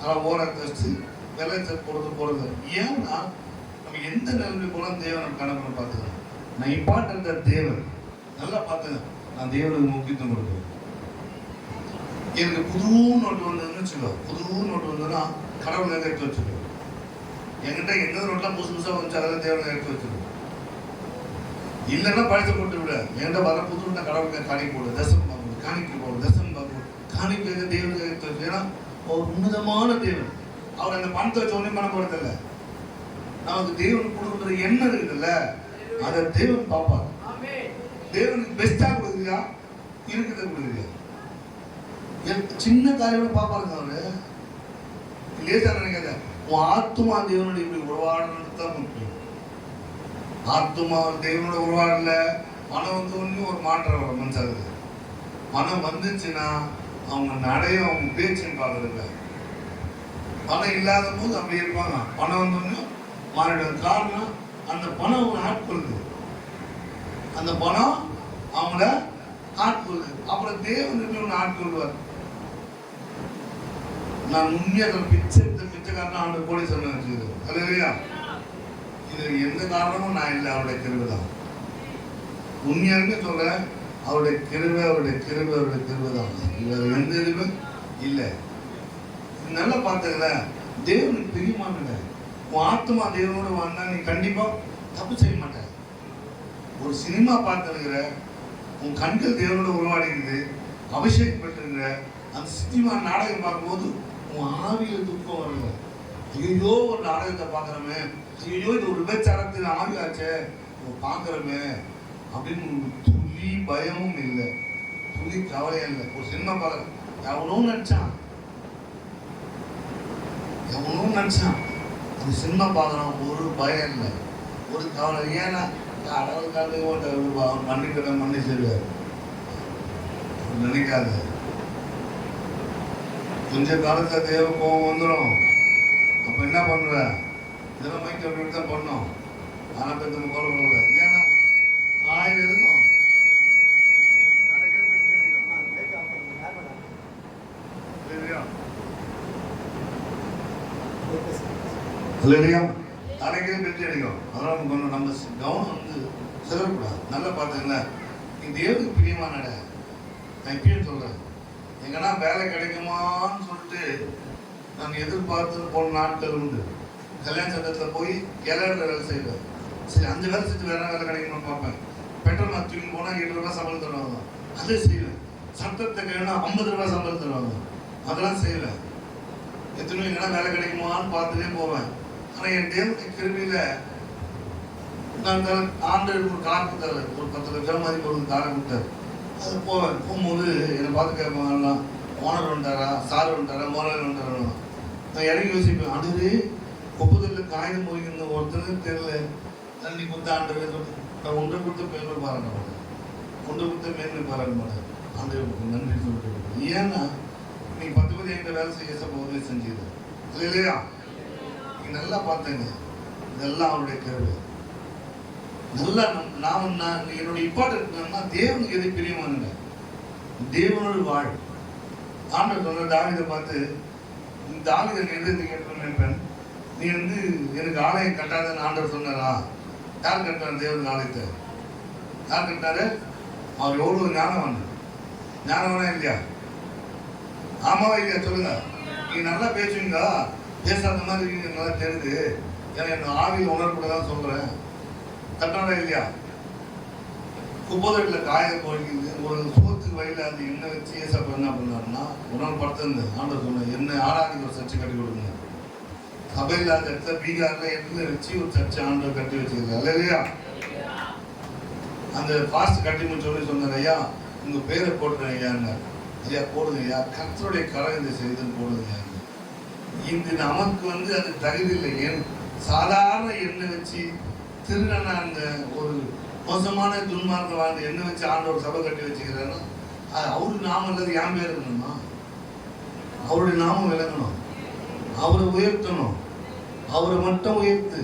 அதை ஓரத்தை வச்சு வெள்ளத்தை போடுறது. ஏன்னா நம்ம எந்த நிலைமை போனால் தேவன் கணக்கு பார்த்துக்கலாம். நான் இம்பார்ட்டன்ட் தேவன் நல்லா பார்த்துங்க. நான் தேவனுக்கு முக்கியத்துவம் கொடுக்குறேன். எனக்கு புது நோட்டு வந்ததுன்னு வச்சுக்கோ, புது நோட்டு வந்ததுன்னா கடவுள் எடுத்து வச்சுக்கோ. என்கிட்ட எந்த நோட்டெலாம் புதுசாக வந்துச்சு அதெல்லாம் தேவனை எடுத்து வச்சுக்கோ. இல்லைன்னா பழத்தை போட்டு விட. என்கிட்ட வர புது நோட்டை கடவுளுக்கு காணிக்க போடு, தசம் பார்க்கணும், காணிக்க போடு, தசம் பார்க்கணும், காணிக்க தேவனுக்கு எடுத்து வச்சு. ஏன்னா ஒரு உன்னதமான தேவன். அவர் அந்த பணத்தை வச்ச உடனே பணம் போடுறதில்ல. நமக்கு தேவனுக்கு கொடுக்குற எண்ணம் இருக்குதுல்ல, அதை தேவன் பார்ப்பார். தேவனுக்கு பெஸ்டா கொடுக்குறியா, இருக்கிறத கொடுக்குறியா? சின்ன காரியங்களை பார்ப்பாருங்க அவரு. லேசா நினைக்காத. உன் ஆத்துமா தேவனுடைய இப்படி உருவாடுறது தான் முக்கியம். ஆத்துமா தேவனோட உருவாடல, மனம் வந்தோன்னு ஒரு மாற்றம் வரும் மனுஷருக்கு. மனம் வந்துச்சுன்னா அவங்க நடையும் அவங்க பேச்சுன்னு பார்க்கறதில்ல. பணம் இல்லாத போது அப்படி இருப்பாங்க. பணம் வந்தோன்னு மாறிடும். காரணம் அந்த பணம் ஒரு ஆட்கொள்ளுது. அந்த பணம் அவங்கள ஆட்கொள்ளுது. அப்புறம் தேவன் ஒன்று ஆட்கொள்வார். நான் உண்மையாக பிச்சைக்காரன் அவனுக்கு கோடி சொல்ல வச்சுக்கிறது. அது இல்லையா? இது எந்த காரணமும் நான் இல்லை, அவருடைய கிருபை தான். உண்மையாலுமே சொல்றேன், அவருடைய கிருபை தான். இவர் எந்த இதுவும் இல்லை. நல்லா பார்த்துக்கல, தேவனுக்கு பிரியமானங்க. உன் ஆத்மா தேவனோட வாழ்ந்தா நீ கண்டிப்பா தப்பு செய்ய மாட்ட. ஒரு சினிமா பார்த்துருக்கிற, உன் கண்கள் தேவனோட உருவாடிக்குது, அபிஷேகம் பெற்றிருக்கிற அந்த சினிமா நாடகம் பார்க்கும்போது உன் ஆவியில துக்கம் வரல. ஐயோ ஒரு நாடகத்தை பார்க்குறோமே, ஐயோ இது ஒரு விபச்சாரத்தில் ஆவியாச்சே பார்க்குறோமே அப்படின்னு துளி பயமும் இல்லை, துளி கவலையும் இல்லை. ஒரு சினிமா பார்க்குற எவனோ நினைச்சான் அந்த சினிமா பார்க்குறான், ஒரு பயம் இல்லை, ஒரு கவலை. ஏன்னா கடவுள் மன்னிச்சிருக்காரு நினைக்காத. கொஞ்ச காலத்துல தேவ கோபம் வந்துடும். அப்ப என்ன பண்ற? இதெல்லாம் மைக்கு அப்படி தான் பண்ணோம். ஆனா பெற்ற கோலம் பண்ணக்கூடாது. ஏன்னா ஆயுள் இருக்கும். தலைக்கே பெற்று அடிக்கும். அதெல்லாம் நம்ம கவனம் வந்து சிதறக்கூடாது. நல்லா பார்த்துங்களா, நீ தேவனுக்கு பிரியமான நான் இப்பயும் சொல்றேன், எங்கன்னா வேலை கிடைக்குமான்னு சொல்லிட்டு நான் எதிர்பார்த்து போன நாட்கள் உண்டு. கல்யாண சட்டத்தில் போய் கேரள வேலை செய்வேன். சரி, 5 வேலை செஞ்சு வேற வேலை கிடைக்கணும்னு பார்ப்பேன். பெட்ரோல் மாற்றின்னு போனால் 7 ரூபாய் சம்பளம் தருவாங்க, அதை செய்வேன். சட்டத்தை கேட்கணும் 50 ரூபாய் சம்பளம் தருவாங்க, அதெல்லாம் செய்வேன். எத்தனையோ எங்கன்னா வேலை கிடைக்குமான்னு பார்த்துட்டே போவேன். ஆனால் என் தேவனுடைய கிருபையில நான் ஆண்டு ஒரு கார் கொடுத்தாரு, ஒரு 10 லட்சம் மாதிரி ஒரு காரை கொடுத்தாரு. அது போவேன். போகும்போது என்னை பார்த்து கேட்பாங்க, ஓனர் வந்துட்டாரா, சார் வந்துட்டாரா, மோனர் வந்துட்டாரா. நான் இறங்கி யோசிப்பேன், ஆண்டு ஒப்புதலில் காகிதம் போய்க்கிற ஒருத்தருக்கு தெரியல. தண்ணி கொடுத்த ஆண்டு நான் ஒன்றை கொடுத்த மேன்மை பாராட்ட மாட்டேன், ஒன்றை கொடுத்த மேன்மை பாராட்ட மாட்டேன். ஆண்டு நன்றி சொல்லிட்டு. ஏன்னா நீ 10 பேர் என்கிட்ட வேலை செய்ய உதவி செஞ்சது இல்லையா? நீ நல்லா பார்த்தேங்க, இதெல்லாம் அவருடைய கேள்வி. நல்லா நான் என்னுடைய இம்பார்ட்டன்ட்னா தேவனுக்கு எது பிரியமானுங்க, தேவனோடு வாழ். ஆண்டவர் சொல்ற தாவீதை பார்த்து, தாவீதை எது கேட்கணும், நீ வந்து எனக்கு ஆலயம் கட்டாதன்னு ஆண்டவர் சொன்னாரா? யார் கட்டினார் தேவனுக்கு ஆலயத்தை? யார் கட்டினாரு? அவர் எவ்வளவு ஞானவானா இல்லையா? ஆமாவா இல்லையா? சொல்லுங்க. நீங்க நல்லா பேசுவீங்க, பேசாத மாதிரி நல்லா தெரியுது. ஏன்னா என் ஆவியில் உணர்வுகூட தான் சொல்றேன். கட்டாரா இல்லையா? குப்போதட்டில் காயம் போய்க்குது, ஒரு சோத்துக்கு வயலில் அது எண்ணெய் வச்சு ஏசப்ப என்ன பண்ணாருன்னா, ஒரு நாள் படுத்திருந்தேன். ஆண்டவர் சொன்னேன், எண்ணெய் ஆராதிக்கு ஒரு சர்ச்சை கட்டி கொடுங்க. சபை இல்லாத இடத்துல பீகார்ல எண்ணெய் வச்சு ஒரு சர்ச்சை ஆண்டவர் கட்டி வச்சிருக்காரு இல்லையா? அந்த ஃபாஸ்ட் கட்டி சொல்லி சொன்னார், ஐயா உங்க பேரை போடுறேன் ஐயான்னு. ஐயா போடுங்க ஐயா, கர்த்தருடைய கரம் இதை செய்துன்னு போடுங்க. இன்று நமக்கு வந்து அது தகுதி இல்லை. ஏன் சாதாரண எண்ணெய் வச்சு திருடனா அந்த ஒரு மோசமான துன்மார்க்க வாழ்ந்த எண்ணெய் வச்சு ஆண்டவர் சபை கட்டி வச்சுக்கிறாருன்னா அவருக்கு நாமம் இல்லாத என் பேர் இருக்கணுமா? அவருடைய நாமம் விளங்கணும், அவரை உயர்த்தணும், அவரை மட்டும் உயர்த்து.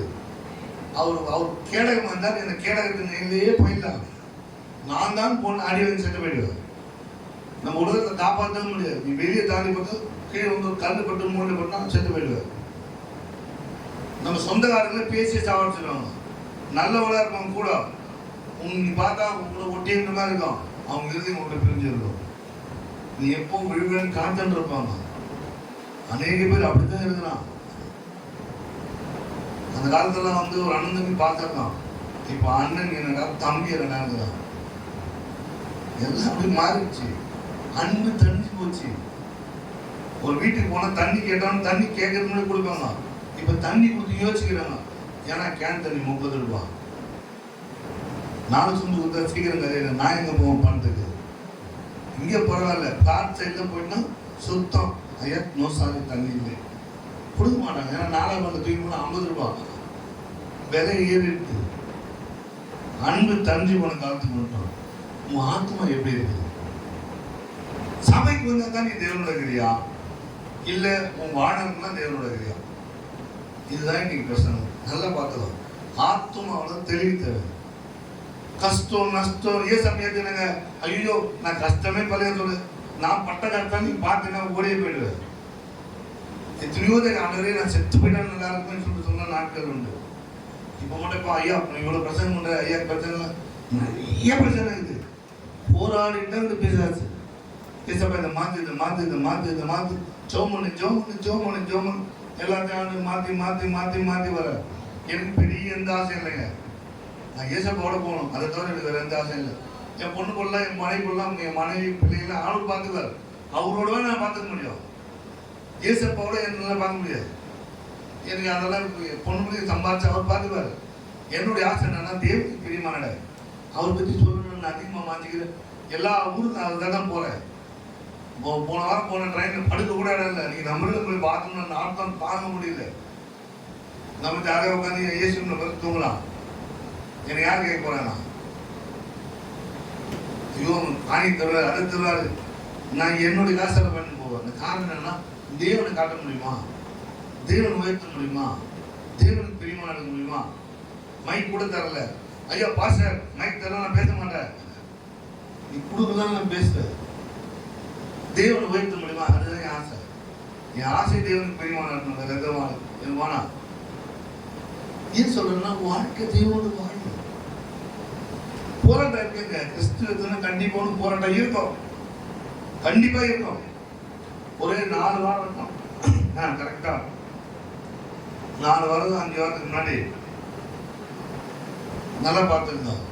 அவர் கேடகம் வந்தால் என்ன கேடகத்தின் நிலையிலேயே போயிடலாம். நான் தான் பொண்ணு அடிவன் சென்று போயிடுவேன். நம்ம உலகத்தை காப்பாற்றவே முடியாது. நீ வெளியே தாண்டி போட்டு கீழே வந்து கல் பட்டு மூணு பட்டா செத்து போயிடுவேன். நம்ம சொந்தக்காரங்கள பேசி சாவடிச்சிடுவாங்க. நல்லவளா இருப்பாங்க கூட, நீ பார்த்தா உங்களை ஒட்டின்ற மாதிரி இருக்கும், அவங்க இறுதி உங்களை பிரிஞ்சிருக்கும். நீ எப்போ விழுவேன்னு காத்துட்டு இருப்பாங்க. அநேக பேர் அப்படித்தான் இருக்கிறான். அந்த காலத்துல வந்து ஒரு அண்ணன் தம்பி பார்த்துருக்கான். இப்ப அண்ணன் என்னடா தம்பி என்னடா இருக்கிறான். எல்லாம் அப்படி மாறிடுச்சு. அன்பு தண்ணி போச்சு. ஒரு வீட்டுக்கு போனா தண்ணி கேட்டாலும் தண்ணி கேட்கறது முன்னாடி கொடுப்பாங்க. இப்ப தண்ணி கொடுத்து யோசிக்கிறாங்க. ஏன்னா கேன் தண்ணி 30 ரூபாய். 4 சொம்பு கொடுத்தா சீக்கிரம் கதையில நான் எங்க போவோம் பணத்துக்கு. இங்க பரவாயில்ல, கார் சைட்ல போயிட்டா சுத்தம். ஐயா நோ சாரி தண்ணி இல்லை கொடுக்க மாட்டாங்க. ஏன்னா 4 வந்து தூக்கி போனா 50 ரூபாய் விலை ஏறிடுது. அன்பு தஞ்சி போன காலத்துக்கு மட்டும் உன் ஆத்மா எப்படி இருக்குது? சபைக்கு வந்தா தான் நீ தேவனோட இருக்கிறியா, இல்ல உன் வாழணும்னா தேவனோட இருக்கிறியா? இதுதான் இன்னைக்கு பிரச்சனை. நல்லா பார்த்துக்கலாம். ஆத்மாவோட தெளிவு தேவை. கஷ்டம் நஷ்டம் ஏசப்பா ஏத்துனாங்க. ஐயோ நான் கஷ்டமே பழைய சொல்லு, நான் பட்ட கஷ்டம் நீ பார்த்தீங்கன்னா ஓடியே போயிடுவேன். எத்தனையோ ஆண்டவரே நான் செத்து போயிட்டா நல்லா இருக்குன்னு சொல்லிட்டு சொன்ன நாட்கள் உண்டு. இப்போ மட்டும் இப்போ ஐயா இவ்வளவு பிரச்சனை பண்ற ஐயா, பிரச்சனை நிறைய பிரச்சனை இருக்குது. போராடிட்டு வந்து பேசாச்சு. ஏசப்பா இதை மாத்து இதை மாத்து இதை மாத்து இதை மாத்து, ஜோமனு எல்லாத்தையும் மாத்தி மாத்தி மாத்தி மாத்தி வர. எனக்கு பெரிய எந்த ஆசையும் இல்லைங்க. நான் ஏசப்பாவோட போகணும், அதை தவிர எனக்கு வேற எந்த ஆசையும் இல்லை. என் பொண்ணு கொள்ளலாம், என் மனைவி கொள்ளலாம், என் மனைவி பிள்ளைகள்லாம் ஆளும் பார்த்துக்குவார். அவரோட நான் பார்த்துக்க முடியும். ஏசப்பாவோட என்னால பார்க்க முடியாது. எனக்கு அதெல்லாம் பொண்ணு பிள்ளைங்க சம்பாதிச்சு அவர் பார்த்துக்குவார். என்னுடைய ஆசை என்னன்னா தேவனுக்கு பிரியமான அவரை பற்றி சொல்லணும்னு அதிகமாக மாற்றிக்கிறேன். எல்லா ஊருக்கும் நான் அதை தான் போகிறேன். போன வாரம் போன ட்ரெயினில் படுக்க கூட இடம் இல்லை. நீங்கள் நம்மளும் போய் பார்த்தோம்னா நாட்டம் தாங்க முடியல. நம்ம ஜாலியாக உட்காந்து இயேசுன்னு பார்த்து தூங்கலாம். என்னை யார் கேட்க போறாங்க? ஐயோ காணி தருவாரு, அதை தருவாரு, நான் என்னுடைய காசை பண்ணி போவேன். அந்த காரணம் என்னன்னா தேவனை காட்ட முடியுமா, தேவனை உயர்த்த முடியுமா, தேவனுக்கு பிரியமா நடக்க முடியுமா? மைக் கூட தரல. ஐயா பாஸ்டர் மைக் தரல, நான் பேச மாட்டேன். நீ கொடுக்கதான் நான் பேசுறேன். தேவனை உயர்த்த முடியுமா? அதுதான் என் ஆசை. என் ஆசை தேவனுக்கு பிரியமா நடக்கணும். எதுவானா ஏன் சொல்றேன்னா வாழ்க்கை தேவனோடு வாழும். போராட்டம் இருக்குங்க. கிறிஸ்துவத்துல கண்டிப்பா போராட்டம் இருக்கும், கண்டிப்பா இருக்கும். ஒரே 4 வாரம் இருக்கும். கரெக்டா 4 வாரம் 5 வாரத்துக்கு முன்னாடி நல்லா பார்த்துருந்தோம்.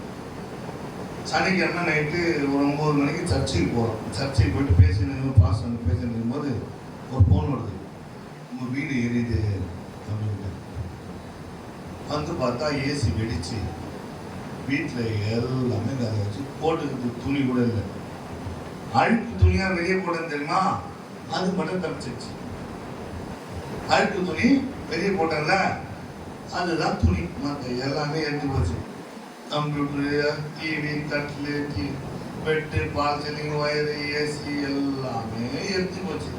சனிக்கிழமை நைட்டு ஒரு 9 மணிக்கு சர்ச்சுக்கு போகிறோம். சர்ச்சுக்கு போயிட்டு பேசினு பாஸ்டர் பேசிட்டு போது ஒரு ஃபோன் வருது, உங்கள் வீடு எரியுது அப்படின்ட்டு. வந்து பார்த்தா ஏசி வெடிச்சு வீட்டில் எல்லாமே அதை வச்சு போட்டுக்கிறதுக்கு துணி கூட இல்லை. அழுக்கு துணியாக வெளியே போட்டேன்னு தெரியுமா? அது மட்டும் தப்பிச்சிருச்சு. அழுக்கு துணி வெளியே போட்டேன்ல, அதுதான் துணி. மற்ற எல்லாமே எரிஞ்சு போச்சு. கம்ப்யூட்டரு, டிவி, கட்லு, பெட்டு, பால் செல்லிங், ஒயரு, ஏசி எல்லாமே எரிஞ்சு போச்சு.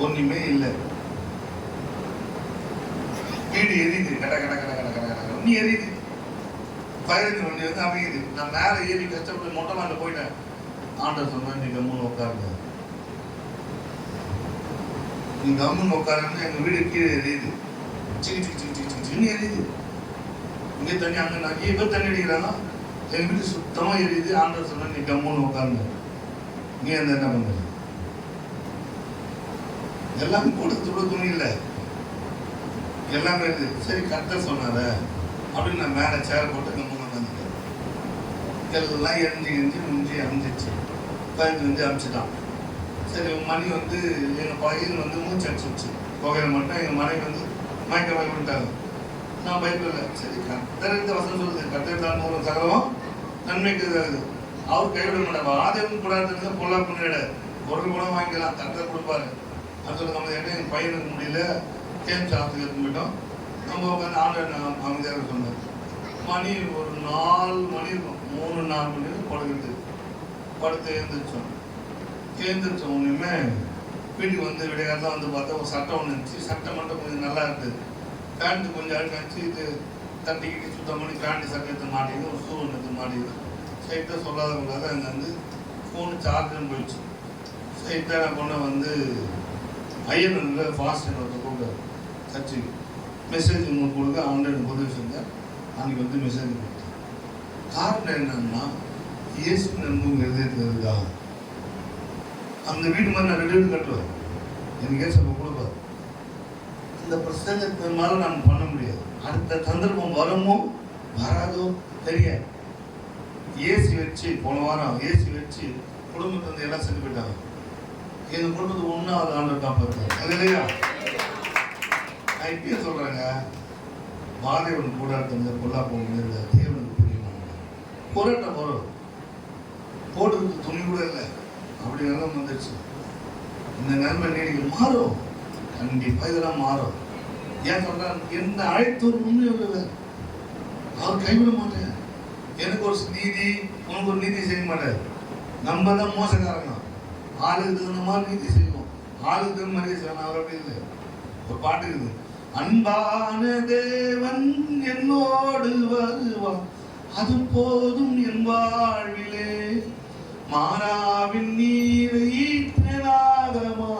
ஒன்றுமே இல்லை. வீடு எரியுது, கட கட கட கட கட கட ஒன்று எரியுது. ஃபயர் வண்டி வந்து அமையுது. நான் மேலே ஏறி கஷ்டப்பட்டு மொட்டை மாடில் போயிட்டேன். ஆண்டர் சொன்னா நீ கம்முன்னு உட்காருங்க, நீ கம்முன்னு உட்காருன்னு. எங்கள் வீடு கீழே எரியுது, சிக்கி சிக்கி சிக்கி சிக்கி சிக்கி எரியுது. இங்கே தண்ணி அங்கே நிறைய பேர் தண்ணி அடிக்கிறாங்க. எங்கள் வீடு சுத்தமாக எரியுது. ஆண்டர் சொன்னா நீ கம்முன்னு உட்காருங்க. நீ அந்த என்ன பண்ணுறது? எல்லாமே போட்டு துணி இல்லை, எல்லாமே இருக்குது. சரி கர்த்தர் சொன்னார அப்படின்னு நான் மேலே சேர் போட்டு கம்முன்னு வந்துட்டேன். எல்லாம் எரிஞ்சு முடிஞ்சு அமைஞ்சிச்சு. பயந்து வந்து அமிச்சிட்டான். சரி மணி வந்து எங்கள் பையன் வந்து மூச்சு அடிச்சிருச்சு. புகையில மட்டும் எங்கள் மனைவி வந்து மயக்க வாங்கி விட்டாங்க. நான் பயப்படல. சரி கர்த்தர் இந்த வசனம் சொல்லுது, கர்த்தர் தான் ஒரு சகலம் நன்மைக்கு இருக்குது, அவர் கைவிட மாட்டார். ஆதேவன் கூட பொல்லா பண்ணிட பொருள் கூட வாங்கிக்கலாம், கர்த்தர் கொடுப்பாரு. அது சொல்ல நம்ம எங்கள் பையனுக்கு முடியல, கேம்ஸ் ஆஃபீஸுக்கு எடுத்து போயிட்டோம். நம்ம உட்காந்து ஆன்லைன் அமைதியாக சொன்னோம். மணி ஒரு 4 மணி இருக்கும், 3-4 மணி படுத்து எழுந்திரிச்சோம். ஒன்றுமே வீட்டுக்கு வந்து விடையாதான் வந்து பார்த்தா ஒரு சட்டை ஒன்று இருந்துச்சு. சட்டை மட்டும் கொஞ்சம் நல்லா இருந்தது. பேண்ட்டு கொஞ்சம் அழுக்காச்சு. இது தட்டிக்கிட்டு சுத்தம் பண்ணி பேண்ட்டு சட்டை எடுத்து மாட்டிக்கிது, ஒரு ஷூ ஒன்று எடுத்து மாட்டிக்கிது. சைட்டாக சொல்லாத அங்கே வந்து ஃபோனு சார்ஜர்னு போயிடுச்சு. சைட்டாக நான் கொண்டு வந்து ஐயன் ஃபாஸ்ட் ஒருத்தர் கூப்பிட்டாரு சர்ச்சுக்கு. மெசேஜ் உங்களுக்கு கொடுக்க ஆன்லைன் உதவி செஞ்சார். அன்றைக்கி வந்து மெசேஜ் கொடுத்தேன். காரணம் என்னன்னா இயேசு நண்பங்க எழுதியிருக்கிறதுக்கா அந்த வீடு மாதிரி நான் 2 வீடு கட்டுவேன். எனக்கு ஏசப்ப கொடுப்பார். இந்த பிரசங்கத்தினால நான் பண்ண முடியாது. அடுத்த சந்தர்ப்பம் வருமோ வராதோ தெரியாது. ஏசி வச்சு போன வாரம் ஏசி வச்சு குடும்பத்தை வந்து எல்லாம் செஞ்சு போயிட்டாங்க. எங்கள் குடும்பத்தை ஒன்றாவது ஆண்டவர் காப்பாற்றாரு. அது இல்லையா? நான் இப்பயே சொல்கிறேங்க, வாதேவன் கூட இருந்த பொல்லா போங்க தேவனுக்கு புரியுமாங்க. போராட்டம் வரும், போட்டுருக்கு துணி கூட இல்லை, அப்படி நிலம் வந்துடுச்சு. இந்த நிலைமை நீடிக்க மாறும், கண்டிப்பாக இதெல்லாம் மாறும். ஏன் சொல்கிறேன், என்ன அழைத்தோர் முன்னே அவர் கைவிட மாட்டேன். எனக்கு ஒரு நீதி, உனக்கு ஒரு நீதி செய்ய மாட்டார். நம்ம தான் மோசக்காரங்க. ஆளுக்கு தகுந்த மாதிரி நீதி செய்வோம், ஆளுக்கு தகுந்த மாதிரி செய்யணும். அவர் அப்படி இல்லை. ஒரு பாட்டு இருக்குது, அன்பான தேவன் என்னோடு வருவான், அது போதும் என் வாழ்விலே மாறாவின் நீரை தேனாகமா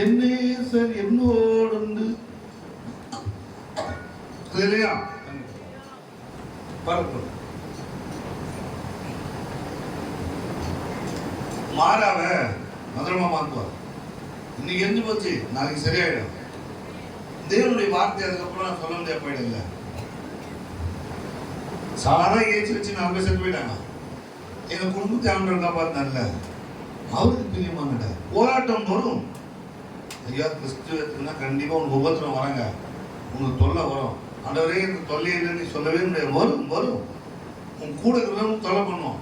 என் நேசர் என்னோடு இல்லையா மாறாவ மதுரமா மாத்துவார். இன்னைக்கு எந்த போச்சு, நாளைக்கு சரியாயிடும். தேவனுடைய வார்த்தை அதுக்கப்புறம் நான் சொல்ல முடியாது போயிடுங்க. சாரா ஏச்சு வச்சு நான் செத்து போயிட்டாங்க. எங்க குடும்பத்தை ஆண்டவர் காப்பாத்தினார்ல, அவருக்கு பிரியமானட. போராட்டம் வரும். ஐயா கிறிஸ்துவத்துக்குன்னா கண்டிப்பா உனக்கு உபத்திரம் வராங்க, உனக்கு தொல்லை வரும். ஆண்டவரே இந்த தொல்லை இல்லைன்னு சொல்லவே முடியாது. வரும் வரும். உன் கூட இருக்கிறவங்க தொல்லை பண்ணுவோம்.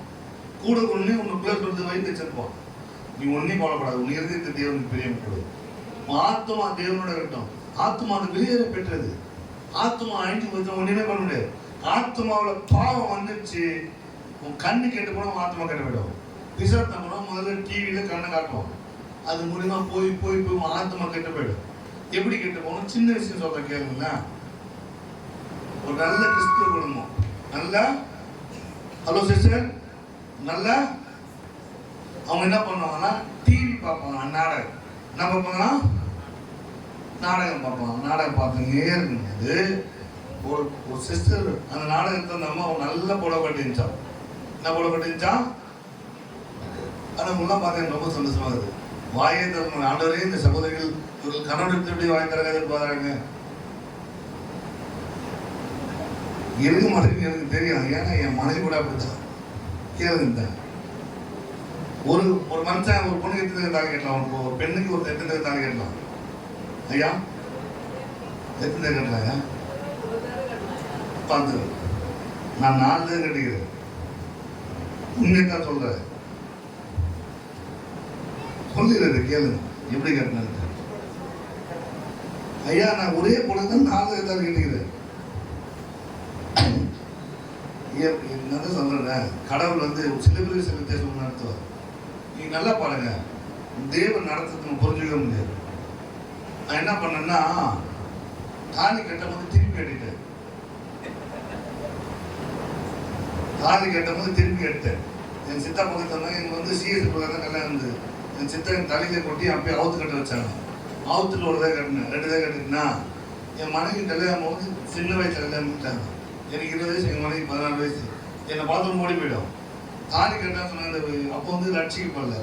கூட கொண்டு உன்னுக்குள்ள சொல்றது வைத்து வச்சிருப்போம். நீ ஒன்னையும் கவலைப்படாது. உன் இருதயத்தை தேவனுக்கு பிரியம் கொடு. ஆத்மா தேவனோட இருக்கட்டும். ஆத்மா அது வெளியேற பெற்றது. ஆத்மா அழிஞ்சு போச்சு, ஒன்றுமே பண்ண முடியாது. ஆத்மாவில் பாவம் வந்துச்சு, உன் கண்ணு கேட்டு போனா ஆத்மா கெட்ட போயிடும். பிசாசம் போனா முதல்ல டிவியில கண்ணை காட்டும். அது மூலியமா போய் போய் போய் ஆத்மா கெட்டு போயிடும். எப்படி கெட்டு போகணும்? சின்ன விஷயம் சொல்ற கேளுங்களா. ஒரு நல்ல கிறிஸ்துவ குடும்பம், நல்ல ஹலோ சிஸ்டர், நல்ல அவங்க என்ன பண்ணுவாங்கன்னா டிவி பார்ப்பாங்க, நாடகம் என்ன பார்ப்பாங்கன்னா நாடகம் பார்ப்பாங்க. நாடகம் பார்த்துன்னே இருக்கும்போது ஒரு சிஸ்டர் அந்த நாடகத்தை அந்த அம்மா நல்ல புடவை கட்டிருந்துச்சா. என்ன புடவை கட்டிருந்துச்சா? ஆனால் உள்ள பார்த்தா ரொம்ப சந்தோஷமா இருக்குது. வாயை தரணும். ஆண்டவரே இந்த சகோதரிகள் இவர்கள் கணவன் எப்படி வாங்கி தர எதிர்பார்க்குறாங்க. இருக்க மாட்டேங்குது எனக்கு தெரியும். ஏன்னா என் மனைவி கூட அப்படித்தான். கேளுங்க, ஒரு ஒரு மனுஷன் ஒரு பொண்ணுக்கு எத்தனை தாலி கட்டலாம்? ஒரு பெண்ணுக்கு ஒரு எத்தனை தாலி கட்டலாம்? ஐயா எத்தனை கட்டலாம்? பார்த்து நான் 4 கட்டிக்கிறேன். உண்மையத்தான் சொல்றேன். சொல்லிடுறது கேளுங்க எப்படி கட்டினது. ஐயா நான் ஒரே பொண்ணு தான் 4 தாலி கட்டிக்கிறேன். என்னதான் சொல்றேன், கடவுள் சில பேருக்கு சில வித்தியாசம் நடத்துவார். நீங்க நல்லா பாருங்க, தேவன் நடத்துறது புரிஞ்சுக்க முடியாது. நான் என்ன பண்ணேன்னா தாலி கட்டும் போது திருப்பி கட்டிட்டேன். தாலி கட்டும் போது திருப்பி கட்டேன். என் சித்தா பக்கத்துல எங்க சிஎஸ் பக்கத்துல கல்யாணம் இருந்தது. என் சித்தா என் தலையில கொட்டி அப்பயே அவுத்து கட்ட வச்சாங்க. அவுத்துல ஒரு தான் கட்டினேன், 2 தான் கட்டினா. என் மனைவி கல்யாணம் போது சின்ன வயசுல கல்யாணம் பண்ணிட்டாங்க. எனக்கு 20 வயசு, எங்கள் மனைவி 14 வயசு. என்னை பார்த்து ஓடி போயிடும். தாலி கட்டா சொன்னாங்க. அப்போ ரட்சிக்கப்படல,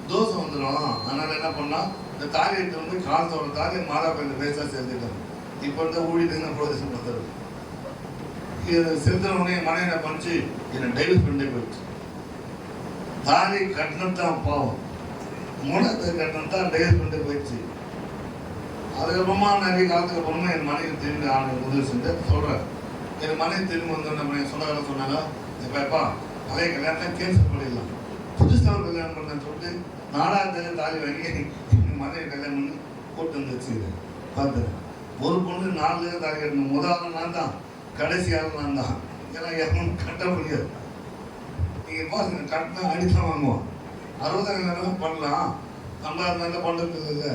தோசை வந்துடும். அதனால என்ன பண்ணா, இந்த தாலி எடுத்து போய் காலத்தோட தாலி மாதா பையன் வேஸ்டா சேர்த்துட்டாங்க. இப்போ இருந்தால் ஊழியத்துக்கு நான் ப்ரொடக்ஷன் பண்ணுறது. செலுத்தினவுடனே என் மனைவி என்ன பண்ணிச்சு, என்னை டைவர்ஸ் பண்ணே போயிடுச்சு. தாலி கட்டினத்தான் பாவம், மூணாவது கட்டினத்தான் டைவர்ஸ் பண்ணே போயிடுச்சு. அதுக்கப்புறமா நிறைய காலத்துக்கு அப்புறமா என் மனைவி திரும்பி ஆண்டு உதவி செஞ்சு சொல்கிறேன். என் மனைவி திரும்ப வந்து சொந்தக்காரன் சொன்னாங்க, எப்பா பழைய கல்யாணத்தை கேன்சல் பண்ணிடலாம், புதுசாக ஒரு கல்யாணம் பண்ணேன்னு சொல்லிட்டு 4ஆவது தாலி வாங்கி எங்கள் மனைவி கல்யாணம் பண்ணி கூட்டு வந்து வச்சுக்கிறேன். பார்த்துறேன். ஒரு பொண்ணு 4 தாலி கட்டணும். முதல்ல நான் தான், கடைசி ஆள் நான் தான். ஏன்னா யாரும் கட்ட முடியாது. நீங்கள் பாருங்க, கட்டினா அடித்தான் வாங்குவோம். 60 கல்யாணம் பண்ணலாம், 50 மேலே பண்ணுறது இல்லை.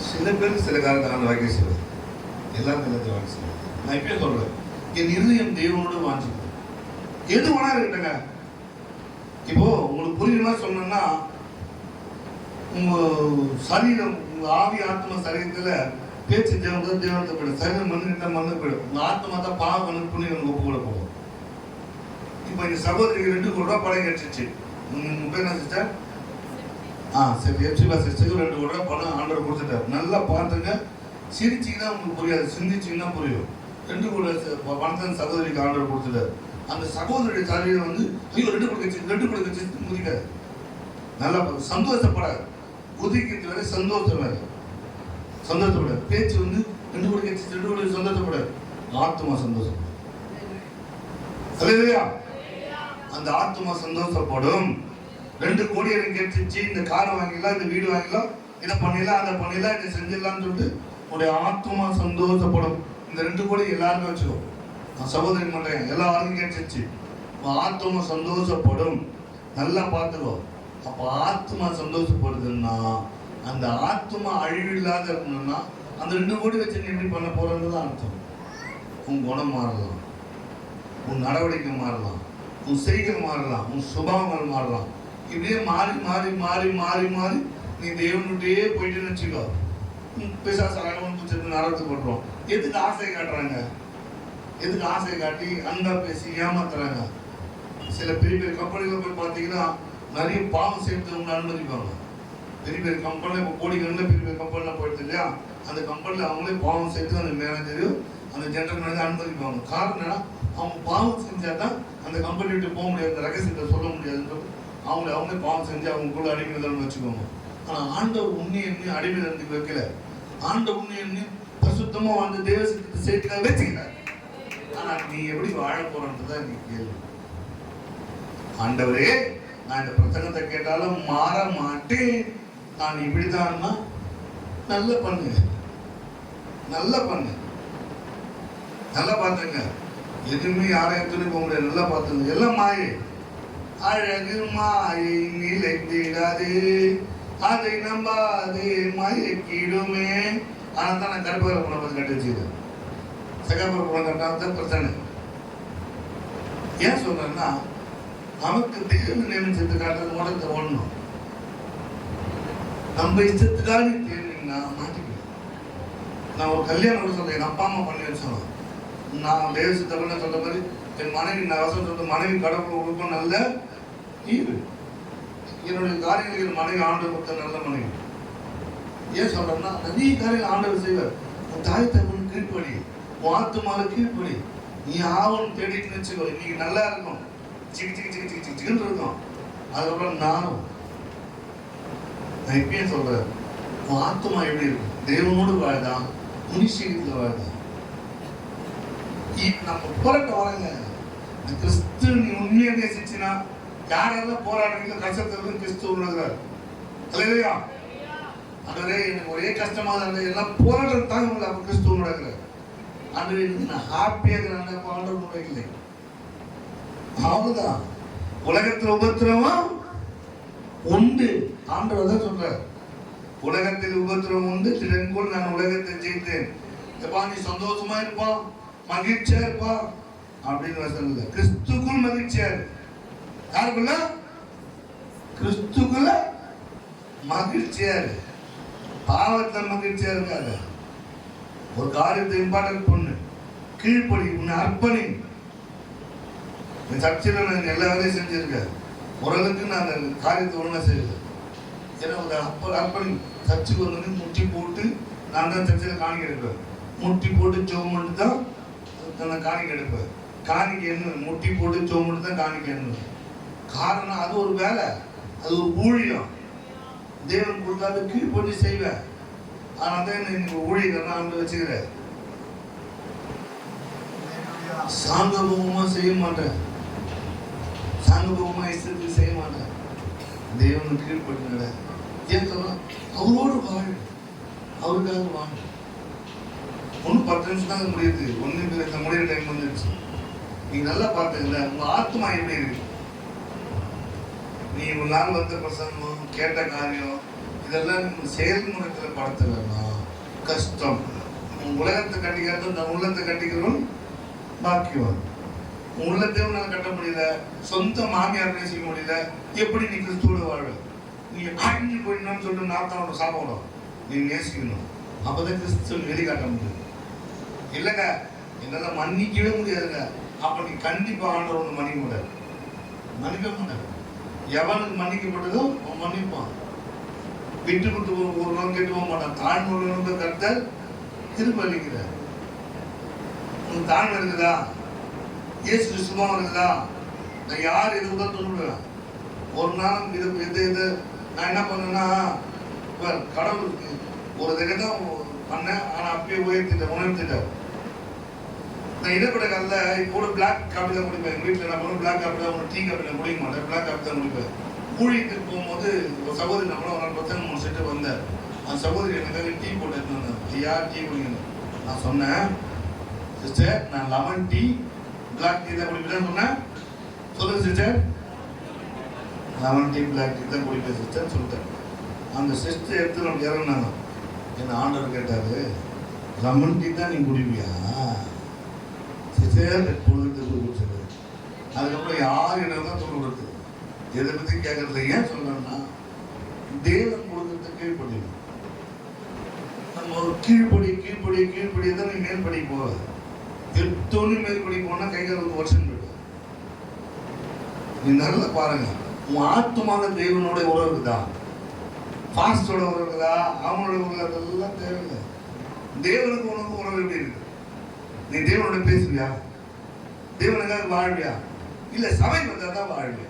சில பேருக்கு சில காலத்தில் வாங்கி செய்வது, எல்லாரும் கல்யாணத்தை வாங்கி செய்வது. நான் இப்பயே சொல்றேன், என் இருதயம் தேவனோடு வாஞ்சிக்கும். எது வேணா இருக்கட்டுங்க. இப்போ உங்களுக்கு புரியுமா சொன்னா, உங்க சரீரம், உங்க ஆவி ஆத்மா சரீரத்துல பேச்சு தேவன் தேவனத்தை போயிடும். சரீரம் மண்ணுகிட்ட மண்ணு போயிடும். உங்க ஆத்மா தான் பாவ மண்ணு புண்ணியம் ஒப்பு கூட போகும். இப்போ இந்த சகோதரிக்கு 2 கோடி ரூபாய் பணம் கிடைச்சிச்சு. உங்க பேர் என்ன சிஸ்டர்? சரி, எப்சிபா சிஸ்டருக்கு 2 கோடி ரூபாய் பணம் ஆண்டவர் கொடுத்துட்டார். நல்லா பார்த்துங்க. சிரிச்சிங்கன்னா உங்களுக்கு புரியாது, சிந்திச்சிங்கன்னா புரியும். 2 கோடி பணத்தை சகோதரிக்கு ஆண்டவர் கொடுத்துட்டார். அந்த சகோதரியுடைய சரீரம் ஐயோ 2 கோடி கட்சி முதிக்காது. நல்லா சந்தோஷப்படாது. குதிக்கிறது வரை சந்தோஷம் வேறு. சந்தோஷப்படாது. பேச்சு 2 கோடி கட்சி 2 கோடி சந்தோஷப்படாது. ஆத்மா சந்தோஷப்படும். அல்லேலூயா. அந்த ஆத்மா சந்தோஷப்படும். 2 கோடி எனக்கு கிடைச்சிச்சு, இந்த காரை வாங்கிடலாம், இந்த வீடு வாங்கிடலாம், இதை பண்ணிடலாம், அதை பண்ணிடலாம், இதை செஞ்சிடலாம்னு சொல்லிட்டு உடைய ஆத்மா சந்தோஷப்படும். இந்த 2 கோடி எல்லாருமே வச்சுக்கோ. நான் சகோதரி பண்றேன், எல்லாருக்கும் கிடைச்சிச்சு. ஆத்மா சந்தோஷப்படும். நல்லா பார்த்துக்கோ. அப்போ ஆத்மா சந்தோஷப்படுதுன்னா, அந்த ஆத்மா அழிவில்லாத இருக்கணும்னா அந்த 2 கோடி வச்சு நீ எப்படி பண்ண போறன்னு தான் அர்த்தம். உன் குணம் மாறலாம், உன் நடவடிக்கை மாறலாம், உன் செய்கள் மாறலாம், உன் சுபாவங்கள் மாறலாம். இப்படியே மாறி மாறி மாறி மாறி மாறி நீ தேவனுடைய போயிட்டுன்னு வச்சுக்கோ. பிசாசு நரகத்துக்கு போட்டுருவோம். எதுக்கு ஆசை காட்டுறாங்க? எதுக்கு ஆசை காட்டி அன்பா பேசி ஏமாத்துறாங்க? சில பெரிய பெரிய கம்பெனிகள் போய் பார்த்தீங்கன்னா நிறைய பாவம் சேர்த்து அனுமதிப்பாங்க. பெரிய பெரிய கம்பெனியில் இப்போ கோடிக்கணக்கில் பெரிய பெரிய கம்பெனியில் போயிடுது இல்லையா, அந்த கம்பெனியில் அவங்களே பாவம் சேர்த்து அந்த மேனேஜரையும் அந்த ஜென்ரல் மேனேஜர் அனுமதிப்பாங்க. காரணம் என்னன்னா, அவங்க பாவம் செஞ்சால் தான் அந்த கம்பெனி விட்டு போக முடியாது, அந்த ரகசியத்தை சொல்ல முடியாதுன்றது அவங்களே பாவம் செஞ்சு அவங்களுக்குள்ள அடிமைதான் வச்சுக்கோங்க. ஆனால் ஆண்டவர் உண்மை எண்ணி அடிமை இருந்து வைக்கல. ஆண்டவர் உண்மை எண்ணி பரிசுத்தமா வாழ்ந்து தேவ சித்தத்தை சேர்த்து வச்சுக்கிறார். ஆனால் நீ எப்படி வாழ போறன்றதான் நீ கேள்வி. ஆண்டவரே, நான் இந்த பிரசங்கத்தை கேட்டாலும் மாற மாட்டேன், நான் இப்படிதான்னா நல்ல பண்ணு, நல்லா பண்ணு, நல்லா பார்த்துங்க. எதுவுமே யாரையும் துணி போக முடியாது. நல்லா பார்த்துங்க. எல்லாம் மாயை, அழகு மாயை நிலைத்திடாது, அதை நம்பாதே மயக்கிடுமே. ஆனால் தான் நான் கருப்பகர பணம் பார்த்து கட்டி வச்சுக்கிறேன். சகப்பர பணம் கட்டாத பிரச்சனை. ஏன் சொல்றேன்னா, நமக்கு தேவன் நியமிச்சது காட்டுறது உடனே ஓடணும். நம்ம இஷ்டத்துக்காக தேவைன்னா மாட்டிக்கலாம். நான் ஒரு கல்யாணம் சொல்றேன், என் அப்பா அம்மா பண்ணி வச்சோம். நான் தேவ சித்தப்பன்னு சொல்ற மாதிரி என் மனைவி, நான் வசம் சொல்ற மனைவி கடவுள் கொடுக்கும் நல்ல ஈவு. என்னுடைய காரியங்கள் மனைவி ஆண்டவர் கொடுத்த நல்ல மனைவி. ஏன் சொல்றேன்னா, நிறைய காரியங்கள் ஆண்டவர் செய்வார். உன் தாய் தகவல் கீழ்ப்படி, உன் ஆத்துமால கீழ்ப்படி, நீ ஆவணம் தேடிட்டு வச்சுக்கோ. இன்னைக்கு நல்லா இருக்கும், சிக்கு சிக்கு சிக்கு சிக்கு சிக்குன்னு இருக்கும். அதுக்கப்புறம் நான் இப்பயே சொல்றேன், உன் ஆத்துமா எப்படி இருக்கும்? தேவனோடு வாழ்தான், முனிஷீகத்தில் வாழ்தான். நம்ம போராட்ட வரங்க. கிறிஸ்து நீ உண்மையை நேசிச்சுனா யாரெல்லாம் போராடுறீங்க கஷ்டத்துல கிறிஸ்து உணர்கிறார். இல்லையா? அதுவரை எனக்கு ஒரே கஷ்டமா தான் எல்லாம் போராட்டம் தாங்க முடியல. அப்ப கிறிஸ்து உணர்கிறார். அன்று நான் ஹாப்பியாக இருக்கிறாங்க, ஆண்டவர் உணர்களை. அவ்வளவுதான். உலகத்தில் உபத்திரவம் உண்டு. ஆண்டவர் தான் சொல்றார், உலகத்தில் உபத்திரவம் உண்டு, திறன்கொள் நான் உலகத்தை ஜெயித்தேன். எப்பா நீ சந்தோஷமா இருப்பா, மகிழ்ச்சியா இருப்பா அப்படின்னு சொல்லல. கிறிஸ்துக்குள் மகிழ்ச்சியா இருக்கு. யாருக்குள்ள? கிறிஸ்துக்குள்ள மகிழ்ச்சியா இருக்கு. பாவத்துல மகிழ்ச்சியா இருக்காது. ஒரு காரியத்தை இம்பார்ட்டன்ட் பண்ணு, கீழ்ப்படி, உன்னை அர்ப்பணி. சர்ச்சையில் நான் எல்லா வேலையும் செஞ்சிருக்கேன். ஓரளவுக்கு நான் அந்த காரியத்தை ஒழுங்கா செய்யல. ஏன்னா ஒரு அர்ப்பணி. சர்ச்சுக்கு வந்து முட்டி போட்டு நான் தான் சர்ச்சையில் காணிக்க எடுப்பேன். முட்டி போட்டு ஜோம் மட்டும் தான் நான் காணிக்க எடுப்பேன். காணிக்க என்ன? முட்டி போட்டு ஜோம் மட்டும் தான் காணிக்க என்ன. காரணம் அது ஒரு வேலை, அது ஒரு ஊழியம். தேவன் கொடுத்தாது கீழ்ப்படி செய்வேன். ஆனால் தான் இன்னைக்கு ஊழியர்கள் நான் வச்சுக்கிறேன். சாங்கபூகமா செய்ய மாட்டேன், சாங்கபூகமா இஷ்டத்துக்கு செய்ய மாட்டேன். தேவனுக்கு கீழ்படுங்க. ஏன் சொல்ல? அவரோடு வாழ், அவருக்காக வாழ். ஒன்றும் 10 நிமிஷம் தான் முடியுது. ஒன்று முடிகிற டைம் வந்துருச்சு. நீங்க நல்லா பார்த்துங்கள, உங்க ஆத்மா எப்படி இருக்கு? நீ ஒரு நாள் வந்த பிரசங்கம், கேட்ட காரியம், இதெல்லாம் செயல்முறையில் படுத்தலைன்னா கஷ்டம். உன் உலகத்தை கட்டிக்கிறது, இந்த உள்ளத்தை கட்டிக்கிறோம் பாக்கியம். உன் உள்ளத்தையும் நான் கட்ட முடியல, சொந்த மாமியார் செய்ய முடியல, எப்படி நீ கிறிஸ்துவோட வாழ? நீ அழிஞ்சு போயிடணும்னு சொல்லிட்டு நாத்தாவோட சாப்பிடணும். நீ நேசிக்கணும். அப்பதான் கிறிஸ்துவ வெளிக்காட்ட முடியும். இல்லைங்க என்னால மன்னிக்கவே முடியாதுங்க. அப்ப நீ கண்டிப்பா ஆண்டவர் ஒன்று மன்னிக்க முடியாது, மன்னிக்க மாட்டார். எவனுக்கு மன்னிக்கப்பட்டதோ அவன் மன்னிப்பான். விட்டு விட்டு ஒரு நாள் கேட்டு போக மாட்டான். தாழ்வு கருத்தர் திரும்ப அளிக்கிறார். உனக்கு தாழ்வு இருக்குதா? இயேசு சும்மா இருக்குதா? நான் யார் எது கூட சொல்லுவேன். ஒரு நாளும் இது நான் என்ன பண்ணேன்னா, கடவுளுக்கு ஒரு தடவை தான் பண்ணேன். ஆனால் அப்பயே உணர்த்திட்டேன். நான் இடப்பட காலத்தில் இப்போ கூட பிளாக் காப்பி தான் குடிப்பேன். எங்கள் வீட்டில் நான் பண்ண பிளாக் காப்பி தான், ஒன்று டீ காப்பி நான் குடிக்க மாட்டேன், பிளாக் காப்பி தான் குடிப்பேன். ஊழியத்துக்கு போகும்போது ஒரு சகோதரி நம்மளும் ஒரு 3 செட்டு வந்தேன். அந்த சகோதரி எனக்காக டீ போட்டு எடுத்துன்னு ஐயா டீ குடிக்கணும். நான் சொன்னேன், சிஸ்டர் நான் லெமன் டீ பிளாக் டீ தான் குடிப்பேன் சொன்னேன். சொல்லுங்க sister, lemon tea black tea தான் குடிப்பேன் சிஸ்டர் சொல்லிட்டேன். அந்த சிஸ்டர் எடுத்து நம்ம இறங்கினாங்க. என்ன ஆண்டவர் கேட்டாரு, லெமன் டீ தான் நீ குடிப்பியா? ஃபேவரட் பொழுதுக்கு கொடுத்துருது. அதுக்கப்புறம் யார் என்ன தான் தூள் கொடுத்து எதை பற்றி கேட்கறதுல ஏன் சொல்றேன்னா தேவன் கொடுக்கறதுக்கு கீழ்ப்படியும். நம்ம ஒரு கீழ்ப்படி தான் நீ மேல்படி போக எத்தோன்னு மேல்படி போனா கை கால் வருஷம் போயிடும். நீ நல்லா பாருங்க, உன் ஆத்மான தேவனோட உறவு இருக்குதா, பாஸ்டோட உறவு இருக்குதா, அவனோட உறவு அதெல்லாம் தேவையில்லை. தேவனுக்கு உனக்கு உறவு எப்படி இருக்கு? நீ தேவனோட பேசுவியா? தேவனுக்காக வாழ்வியா? இல்ல சபை வந்தா தான் வாழ்வியா?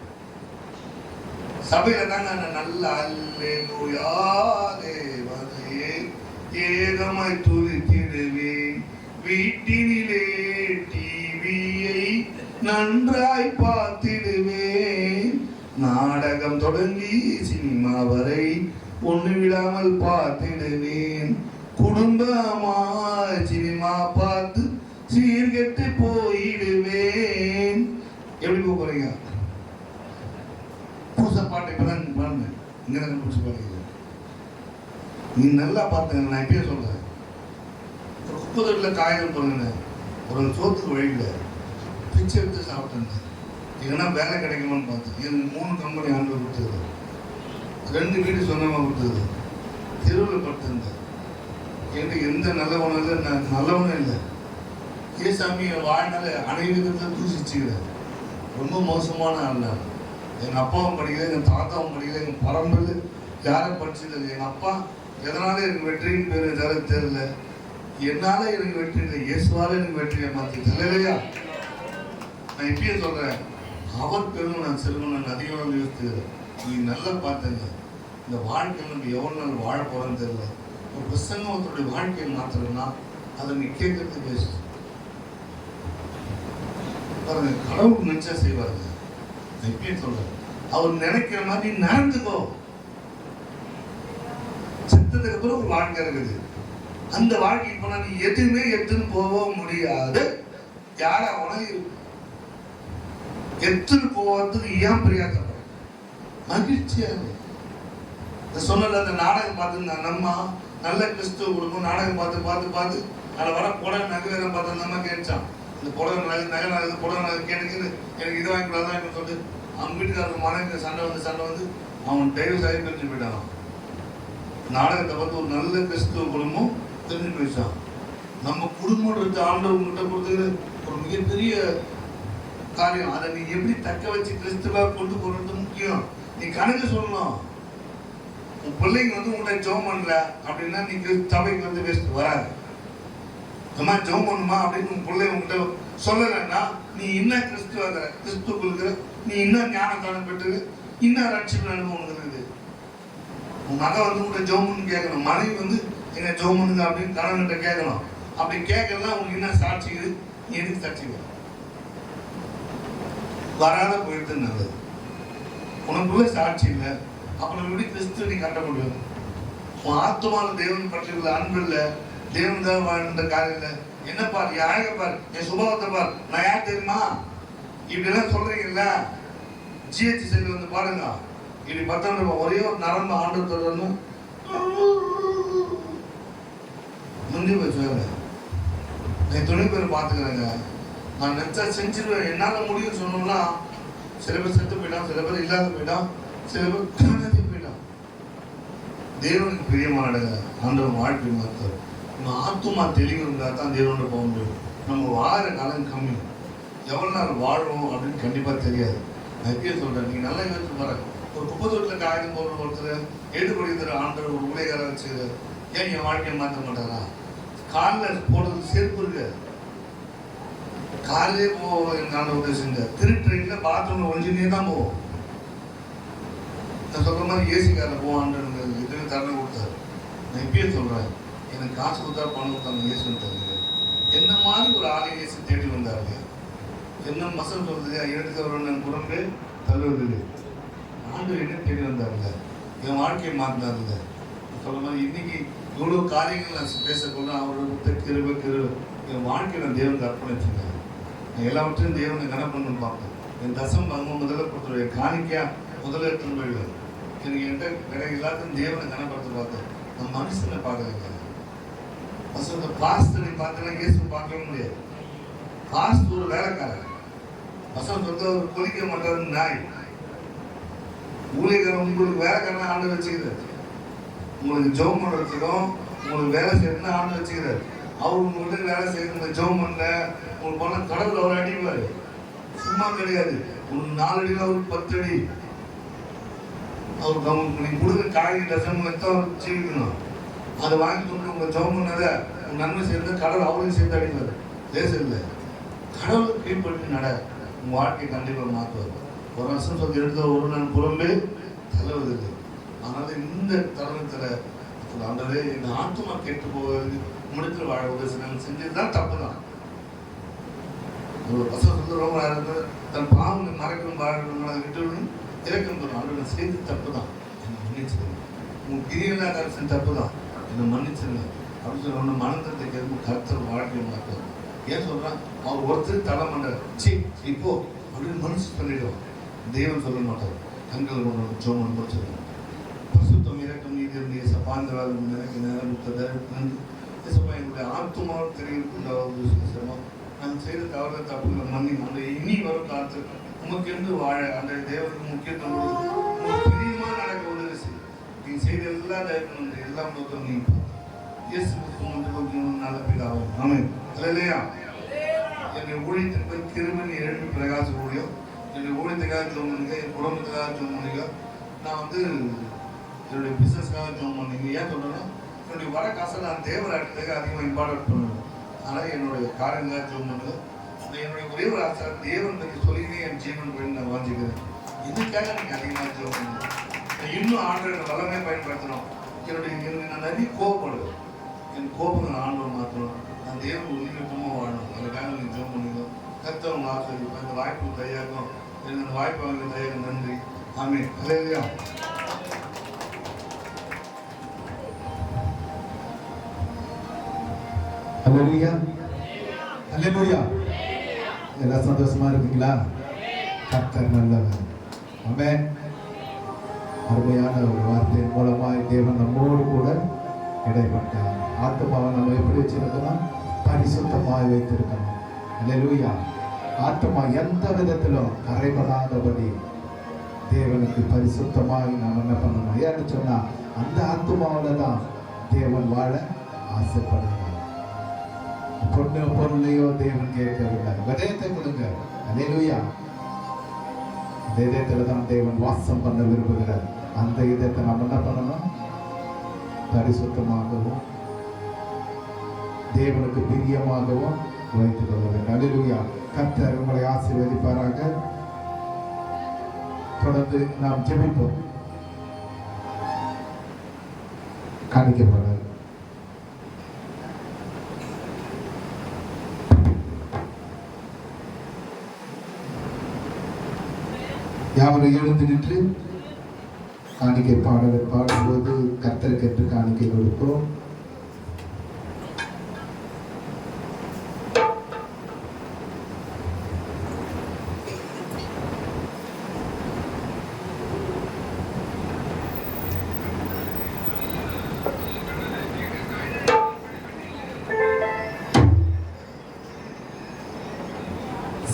சபையில தாங்க நல்ல அல்லேலூயா தேவனே ஏகமாய் துதித்திடுவேன், வீட்டினிலே டிவியை நன்றாய் பார்த்திடுவேன், நாடகம் தொடங்கி சினிமா வரை ஒண்ணு விடாமல் பார்த்திடுவேன், குடும்பமாய் சினிமா பார்த்து சீர்கெட்டு போயிடுவேன். எப்படி போறீங்க? புதுசா பாட்டு இப்பதான் பாருங்க, இங்க புதுசு பாருங்க. நீ நல்லா பார்த்துங்க. நான் இப்பயே சொல்றேன், ஒரு குப்பை தொட்டில காய்கறி போடுங்க, ஒரு சோத்துக்கு வழியில பிச்சை எடுத்து சாப்பிட்டுருந்தேன். எங்கன்னா வேலை கிடைக்குமான்னு பார்த்தேன். எனக்கு 3 கம்பெனி ஆண்டு கொடுத்தது, 2 வீடு சொந்தமாக கொடுத்தது, தெருவில் படுத்திருந்தேன். எனக்கு எந்த நல்லவனும் இல்லை, நல்லவனும் இல்லை. ஏசாமி வாழ்நாள் அனைவரத்தை தூசிச்சுக்கிறேன். ரொம்ப மோசமான ஆள் நான். எங்கள் அப்பாவும் படிக்கல, எங்கள் தாத்தாவும் படிக்கல, எங்கள் பரம்பரை யாரும் படிச்சது. எங்கள் அப்பா எதனால எனக்கு வெற்றின்னு பேர் எதாவது தெரியல. என்னால எனக்கு வெற்றி இல்லை, இயேசுவால எனக்கு வெற்றியை மாற்றி இல்லையா? நான் இப்பயே சொல்றேன், அவர் பெருமை நான் செல்வன் அதிகமாக யோசித்துக்கிறேன். நீங்க நல்லா பார்த்துங்க, இந்த வாழ்க்கையில் நம்ம எவ்வளவு நாள் வாழ போறோம்னு தெரியல. ஒரு பிரசங்கம் ஒருத்தருடைய வாழ்க்கையை மாற்றணும்னா அதை நீ கேட்கறது பேசு பாருங்க. கடவுள் நினைச்சா செய்வாருங்க. நான் இப்பயே சொல்றேன், அவர் நினைக்கிற மாதிரி நடந்துக்கோ. செத்ததுக்கு அப்புறம் ஒரு வாழ்க்கை இருக்குது. அந்த வாழ்க்கைக்கு போனா நீ எதுவுமே எடுத்துன்னு போக முடியாது. யாரா உனக்கு எடுத்துன்னு போவதுக்கு ஏன் பிரியாதப்பட மகிழ்ச்சியா சொன்னல. அந்த நாடகம் பார்த்து நம்ம நல்ல கிறிஸ்துவ கொடுக்கும் நாடகம் பார்த்து பார்த்து பார்த்து அதில் வர புடவை நகரம் பார்த்து நம்ம கேட்டான். இந்த புடவை நகை புடவை நகை கேட்டுக்கிது எனக்கு இது வாங்கி தான் சொல்லி அவங்க வீட்டுக்காரங்க மனைவி சண்டை வந்து அவன் டைவர்ஸ் ஆகி பிரிஞ்சு போயிட்டான். நாடகத்தை பார்த்து ஒரு நல்ல கிறிஸ்துவ குடும்பம் தெரிஞ்சு போயிடுச்சான். நம்ம குடும்பம் ஆண்டவங்கிட்ட கொடுத்தது ஒரு மிகப்பெரிய காரியம். அதை நீ எப்படி தக்க வச்சு கிறிஸ்துவா கொண்டு போறது முக்கியம். நீ கணக்கு சொல்லணும். உன் பிள்ளைங்க உன்னை ஜோம் பண்ணல அப்படின்னா நீ சபைக்கு பேசிட்டு வராது. அம்மா ஜோம் பண்ணுமா அப்படின்னு உன் பிள்ளை உங்ககிட்ட சொல்லலைன்னா நீ இன்னும் கிறிஸ்துவ நீ இன்னும் ஞானத்தானம் பெற்று இன்னும் ரட்சிப்பு அனுபவம் இருக்குது. உன் மகன் உங்கள்கிட்ட ஜோம் பண்ணு கேட்கணும். மனைவி என்ன ஜோம் பண்ணுங்க அப்படின்னு கணவன்கிட்ட கேட்கணும். அப்படி கேட்கலாம் உனக்கு என்ன சாட்சி இது? நீ எதுக்கு சாட்சி வராத போயிட்டு நல்லது. உனக்குள்ள சாட்சி இல்லை, அப்புறம் எப்படி கிறிஸ்துவ நீ கட்ட முடியும்? உன் ஆத்மால தேவன் பற்றியுள்ள அன்பு இல்லை, தேவன் தான் வாழ்ந்த காரியம் இல்லை. என்ன பார், யாருங்க பார், என் சுபாவத்தை பார், நான் யார் தெரியுமா? இப்படிலாம் சொல்றீங்கல்ல, ஜிஹெச் செல்லு பாருங்க. இப்படி பார்த்தா ஒரே ஒரு நரம்பு ஆண்டு தொடரணும் முந்தி போச்சு. நான் துணை பேர் பார்த்துக்கிறேங்க. நான் நினைச்சா செஞ்சிருவேன், என்னால் முடியும் சொன்னோம்னா சில பேர் செத்து போயிட்டான், சில பேர் இல்லாத போயிட்டான், சில பேர் காணாதே போயிட்டான். தேவனுக்கு பிரியமான ஆண்டவன் வாழ்க்கை மாற்ற நம்ம ஆத்துமா தெளிவு இருந்தால் தான் தேவனோட போக முடியும். நம்ம வாழ காலம் கம்மி, எவ்வளோ நாள் வாழ்வோம் அப்படின்னு கண்டிப்பாக தெரியாது. நான் எப்பயே சொல்கிறேன், நீங்கள் நல்லா யோசிச்சு பாருங்க. ஒரு குப்பை தொட்டில் காய்கறி போடுற ஒருத்தர் ஏடுபடுகிற ஆண்டவர் ஒரு உலகார வச்சு ஏன் என் வாழ்க்கையை மாற்ற மாட்டாரா? காலில் போடுறது செருப்பு இருக்கு, காலையே போவோம். என் ஆண்டவர் உதவிங்க திருட்ரெயின்ல பாத்ரூம்ல ஒழிஞ்சுனே தான் போவோம். நான் சொல்ற மாதிரி ஏசி காரில் போவான்னு இதுவே தரணம் கொடுத்தாரு. நான் இப்பயே சொல்றேன், எனக்கு காசு கொடுத்தா பணம் கொடுத்தாங்க ஏசுன்னு தருங்க. என்ன மாதிரி ஒரு ஆளை ஏசி தேடி வந்தாரு. என்ன மசல் சொல்றது, எடுத்தவரன் புறம்பே தள்ளுவது. ஆண்டவர் என்ன தேடி வந்தாருங்க, என் வாழ்க்கையை மாற்றினாருங்க. சொல்ற மாதிரி இன்னைக்கு இவ்வளோ காரியங்கள் நான் பேசக்கூட அவரோட கிருபை என் வாழ்க்கையை நான் தேவனுக்கு அர்ப்பணிச்சிருந்தேன். எல்லாவற்றையும் தேவனை கனப்பண்ணு பார்ப்பேன். என் தசம் முதல்ல கொடுத்துருவேன், என் காணிக்கையா முதல்ல எடுத்துன்னு போயிடுவேன். எனக்கு என்கிட்ட வேற எல்லாத்தையும் தேவனை கனப்படுத்த பார்த்தேன். நான் மனுஷனை பார்க்கலைங்க. பாஸ்டரை பார்த்தேன்னா இயேசு பார்க்கவே முடியாது. பாஸ்ட் ஒரு வேலைக்காரர். வசனம் சொல்றது அவர் கொலிக்க மாட்டாரு நாய். ஊழியக்காரன் உங்களுக்கு வேலைக்காரன் ஆண்டு வச்சுக்கிறார். உங்களுக்கு ஜோம் பண்ணுறதுக்கும் உங்களுக்கு வேலை செய்யணும்னு ஆண்டு வச்சுக்கிறார். அவர் உங்கள்கிட்ட வேலை செய்யணும் ஜோம் பண்ணல உங்களுக்கு போன கடவுள் அவர் அடிப்பார். சும்மா கிடையாது. ஒரு 4 அடியில் அவருக்கு 10 அடி. அவருக்கு அவங்க நீங்கள் கொடுக்குற காய்கறி ரசம் எடுத்து அவர் ஜீவிக்கணும். அதை வாங்கி கொண்டு உங்களை ஜோம் பண்ணதை உங்கள் நன்மை சேர்ந்து கடவுள் அவரையும் சேர்த்து அடிப்பார். தேசத்தில் கடவுள் கீழ்பட்டு நட உங்கள் வாழ்க்கையை கண்டிப்பாக மாற்றுவார். ஒரு வருஷம் சொல்லி எடுத்த ஒரு நாள் புறம்பே தள்ளுவதில்லை. அதனால இந்த தருணத்தில் ஆண்டவரே இந்த ஆத்மா கெட்டு போவது முடித்து வாழ உதவி செஞ்சதுதான் தப்பு தான். ஒரு வசனம் ரொம்ப தன் பாவங்களை மறைக்கும் வாழணும் விட்டு இறக்கம் தரும். ஆண்டவரை செய்து தப்பு தான், என்னை மன்னிச்சிருங்க. உங்க கிரியலா கருத்து தப்பு தான், என்னை மன்னிச்சிருங்க அப்படின்னு சொல்லி ஒன்று மனந்தத்தை கேட்கும் கருத்தர் வாழ்க்கை மாற்றார். ஏன் சொல்றான்? அவர் ஒருத்தர் தலை மண்டார் சி இப்போ அப்படின்னு மனசு சொல்லிடுவான். தெய்வம் சொல்ல மாட்டார். கண்கள் கொண்டு ஜோமன் போய் சொல்லுவாங்க. பசுத்தம் இறக்கம் நீதி சப்பாந்தரால் எனக்கு நேரம் என்னுடைய ஆத்மாவில் தெரிவிக்கின்ற நாம் செய்த தவறு தப்புகள் மன்னி அந்த இனி வரும் காலத்தில் உமக்கென்று வாழ அந்த தேவனுக்கு முக்கியத்துவம் பிரியமாக நடக்க உதவி செய்யும். நீ செய்த எல்லா தேவனும் எல்லாம் நோக்கம் நீ இயேசு கிறிஸ்துவின் நல்ல பிதாவும் ஆமென். அல்லேலூயா. என்னுடைய ஊழியத்திற்கு கிருபை எழுப்பி பிரகாச ஊழியம். என்னுடைய ஊழியத்துக்காக ஜோம் பண்ணுங்க, என் குடும்பத்துக்காக ஜோம் பண்ணுங்க. நான் என்னுடைய பிஸ்னஸ்க்காக ஜோம் பண்ணுங்க. ஏன் சொல்றேன்னா என்னுடைய வர காசை நான் தேவரை அடித்ததுக்கு அதிகமாக இம்பார்ட்டன்ட் பண்ணுவேன். ஆனால் என்னுடைய காரியங்களாக ஜோம் பண்ணுங்க. என்னுடைய ஒரே ஒரு ஆசை தேவன் பற்றி சொல்லினே என் ஜீவன் போய் நான் வாஞ்சிக்கிறேன். இதுக்காக நீங்கள் அதிகமாக ஜோம் பண்ணுங்க. இன்னும் ஆண்டோட வல்லமே பயன்படுத்தணும். நான் நிறைய கோபப்படுவேன். என் கோபத்தை நான் ஆண்டோட மாற்றணும். நான் தேவன் உயிரிழப்பமாக வாழணும். அதுக்காக நீங்கள் ஜோம் பண்ணுங்க. கர்த்தர் ஆசிரியர் இந்த வாய்ப்பு தயாரிக்கும். எனக்கு அந்த வாய்ப்பு வாங்க தயாரிக்கும். நன்றி. ஆமென். அல்லேலூயா. அல்லேலூயா. அல்லேலூயா. எல்லாம் சந்தோஷமா இருக்கீங்களா? கர்த்தர் நல்லவர். ஆமென். அருமையான ஒரு வார்த்தையின் மூலமாய் தேவன் நம்மோடு கூட இடைப்பட்டார். ஆத்மாவை நம்ம எப்படி வச்சிருக்கணும்? பரிசுத்தமாய் வைத்திருக்கணும். அல்லேலூயா. ஆத்மா எந்த விதத்திலும் கரைபடாதபடி தேவனுக்கு பரிசுத்தமாய் நாம் என்ன பண்ணணும்? ஏன்னு சொன்னா அந்த ஆத்மாவில் தான் தேவன் வாழ ஆசைப்படுகிறார். பொண்ணு பொருளையோ தேவன் கேட்கவில்லை. விதயத்தை கொடுங்க. அல்லேலூயா. அந்த இதயத்துல தான் தேவன் வாசம் பண்ண விரும்புகிறார். அந்த இதயத்தை நாம் என்ன பண்ணணும்? பரிசுத்தமாகவும் தேவனுக்கு பிரியமாகவும் வைத்துக் கொள்ள வேண்டும். அல்லேலூயா. கர்த்தர் உங்களை ஆசீர்வதிப்பாராக. தொடர்ந்து நாம் ஜெபிப்போம். காணிக்கப்படாது. யாவரும் எழுந்து நின்று காணிக்கை பாடலை பாடும்போது கர்த்தருக்கு என்று காணிக்கை கொடுப்போம்.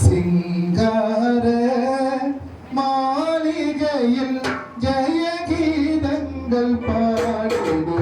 சிங்கார மாளிகையில் ஜெயகீதங்கள் பாடிடு.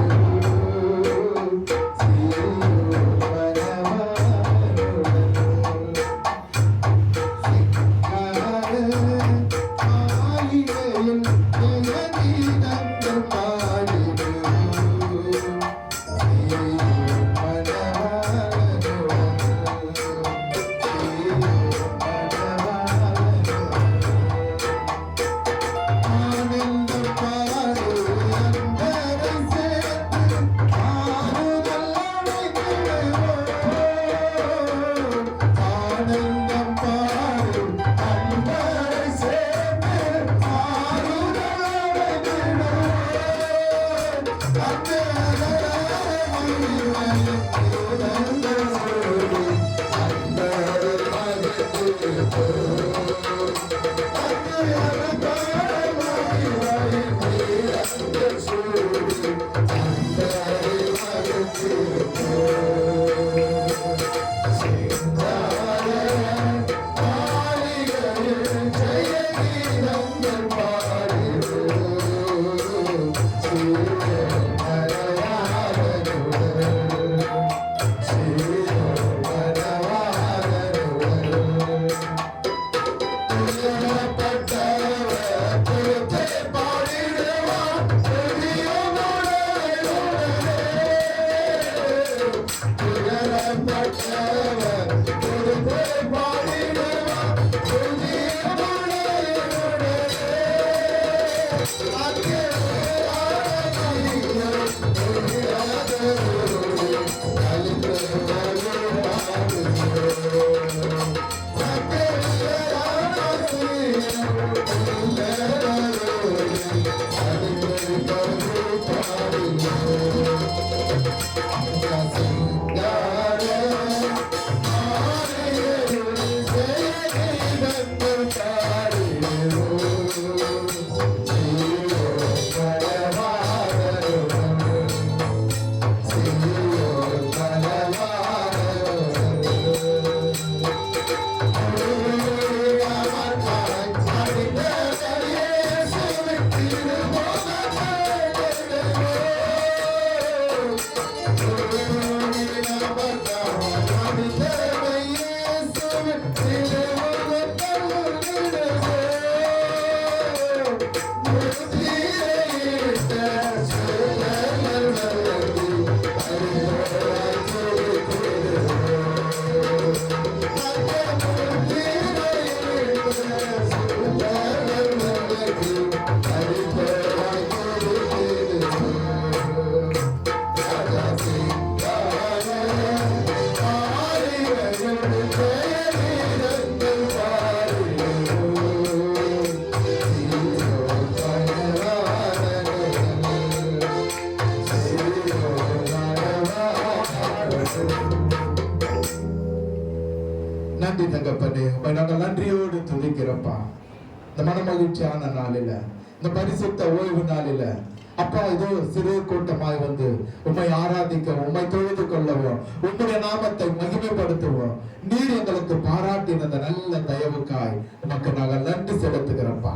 நன்றி தகப்பனே, உம்மை நாங்கள் நன்றியோடு துதிக்கிறோம்ப்பா. இந்த மனமகிழ்ச்சியான நாளில, இந்த பரிசுத்த ஓய்வு நாளில அப்பா, இதோ சிறு கூட்டமாய் வந்து உம்மை ஆராதிக்கவும், உம்மை தொழுது கொள்ளவும், உம்முடைய நாமத்தை மகிமைப்படுத்துவோம். நீர் எங்களுக்கு பாராட்டின அந்த நல்ல தயவுக்காய் உமக்கு நாங்கள் நன்றி செலுத்துகிறோம்ப்பா.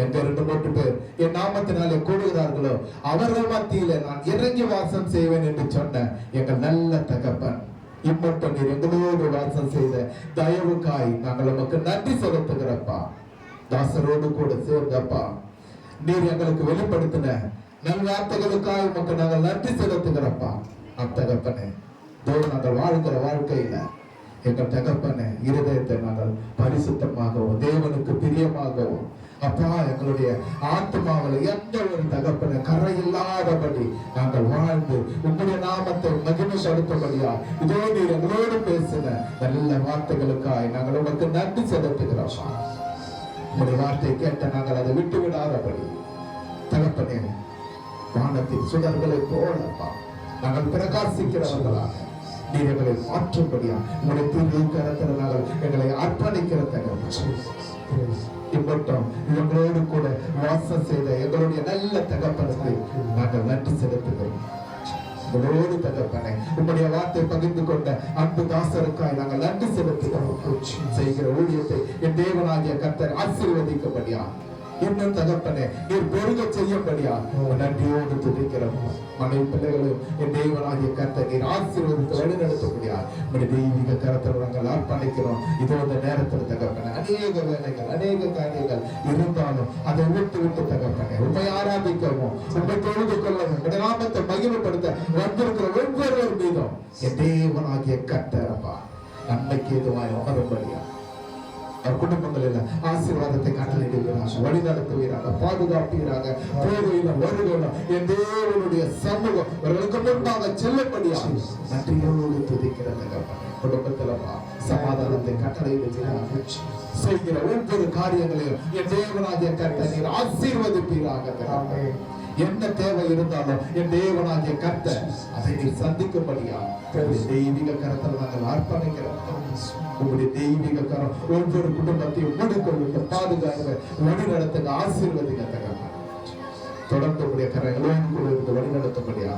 எங்க 2-3 பேர் என் நாமத்தினாலே கூடுகிறார்களோ அவர்கள் மத்தியில நான் இறங்கி வாசம் செய்வேன் என்று சொன்ன எங்கள் நல்ல தகப்பன், இம்மட்டும் நீர் எங்களோடு வாசம் செய்த தயவுக்காய் நாங்கள் உமக்கு நன்றி செலுத்துகிறப்பா. தாசரோடு கூட சேர்ந்தப்பா, நீர் எங்களுக்கு வெளிப்படுத்தின நல்வார்த்தைகளுக்காய் உமக்கு நாங்கள் நன்றி செலுத்துகிறப்பா. தகப்பனே, நாங்கள் வாழ்கிற வாழ்க்கையில எங்கள் தகப்பனே இருதயத்தை நாங்கள் பரிசுத்தமாகவும் தேவனுக்கு பிரியமாகவும் அப்பா, எங்களுடைய ஆத்மாவில் எந்த ஒரு தகப்பன கரை இல்லாதபடி நாங்கள் வாழ்ந்து உங்களுடைய நாமத்தை மகிமைப்படுத்தபடியா இதோ நீர் எங்களோடு பேசின நல்ல வார்த்தைகளுக்காய் நாங்கள் உமக்கு நன்றி செலுத்துகிறோம். உங்களுடைய வார்த்தையை கேட்ட நாங்கள் அதை விட்டு விடாதபடி தகப்பனே, வானத்தின் சுடர்களை போலப்பா நாங்கள் பிரகாசிக்கிறவர்களாக நீர் எங்களை மாற்றும்படியா உங்களுடைய தீர்வு கரத்தில் நாங்கள் எங்களை அர்ப்பணிக்கிற தகவல் இம்மட்டும் எங்களோடு கூட வாசம் செய்த எங்களுடைய நல்ல தகப்பனுக்கு நாங்கள் நன்றி செலுத்துகிறோம். உங்களோடு தகப்பனை உங்களுடைய வார்த்தை பகிர்ந்து கொண்ட அன்பு தாசருக்காய் நாங்கள் நன்றி செலுத்துகிறோம். செய்கிற ஊழியத்தை என் தேவனாகிய கர்த்தர் ஆசீர்வதிக்கும்படியா இன்னும் தகப்பனே நீர் பெருக செய்யும்படியா நன்றியோடு துதிக்கிறோம். மனைவி பிள்ளைகளும் என் தேவனாகிய கர்த்தர் நீர் ஆசீர்வதித்து வழிநடத்தபடியா உங்களுடைய தெய்வீக கரத்தில் நாங்கள் அர்ப்பணிக்கிறோம். இதோ இந்த நேரத்தில் தகப்பனே அநேக வேலைகள் அநேக காரியங்கள் இருந்தாலும் அதை விட்டு தகப்பனே உண்மை ஆராதிக்கவும் உண்மை தொழுது கொள்ளவும் உங்களுடைய நாமத்தை மகிமைப்படுத்த வந்திருக்கிற ஒவ்வொருவர் மீதும் என் தேவனாகிய கர்த்தரப்பா நன்மைக்கு எதுவாய் உணரும்படியா அவர் குடும்பங்களில் ஆசீர்வாதத்தை கட்டளையிடுகிறாங்க, வழி நடத்துவீராக, பாதுகாப்பீராக. போகையில வருகையில என் தேவனுடைய சமூகம் அவர்களுக்கு முன்பாக செல்லும்படியா நன்றியோடு துதிக்கிற தகப்பனே குடும்பத்துல சமாதானத்தை கட்டளையிடுவீராக. செய்கிற ஒவ்வொரு காரியங்களையும் என் தேவனாகிய கர்த்தர் நீர் ஆசீர்வதிப்பீராக. என்ன தேவை இருந்தாலும் என் தேவனாகிய கர்த்தர் அதை நீர் சந்திக்கும்படியா தெய்வீக கரத்தில் நாங்கள் அர்ப்பணிக்கிறோம். உங்களுடைய தெய்வீக கரம் ஒவ்வொரு குடும்பத்தையும் மூடிக்கொள்ளுங்க, பாதுகாக்க, வழி நடத்துங்க, ஆசீர்வதிங்க. தொடர்ந்து உடைய கரங்களோடு கூட வழி நடத்தும்படியா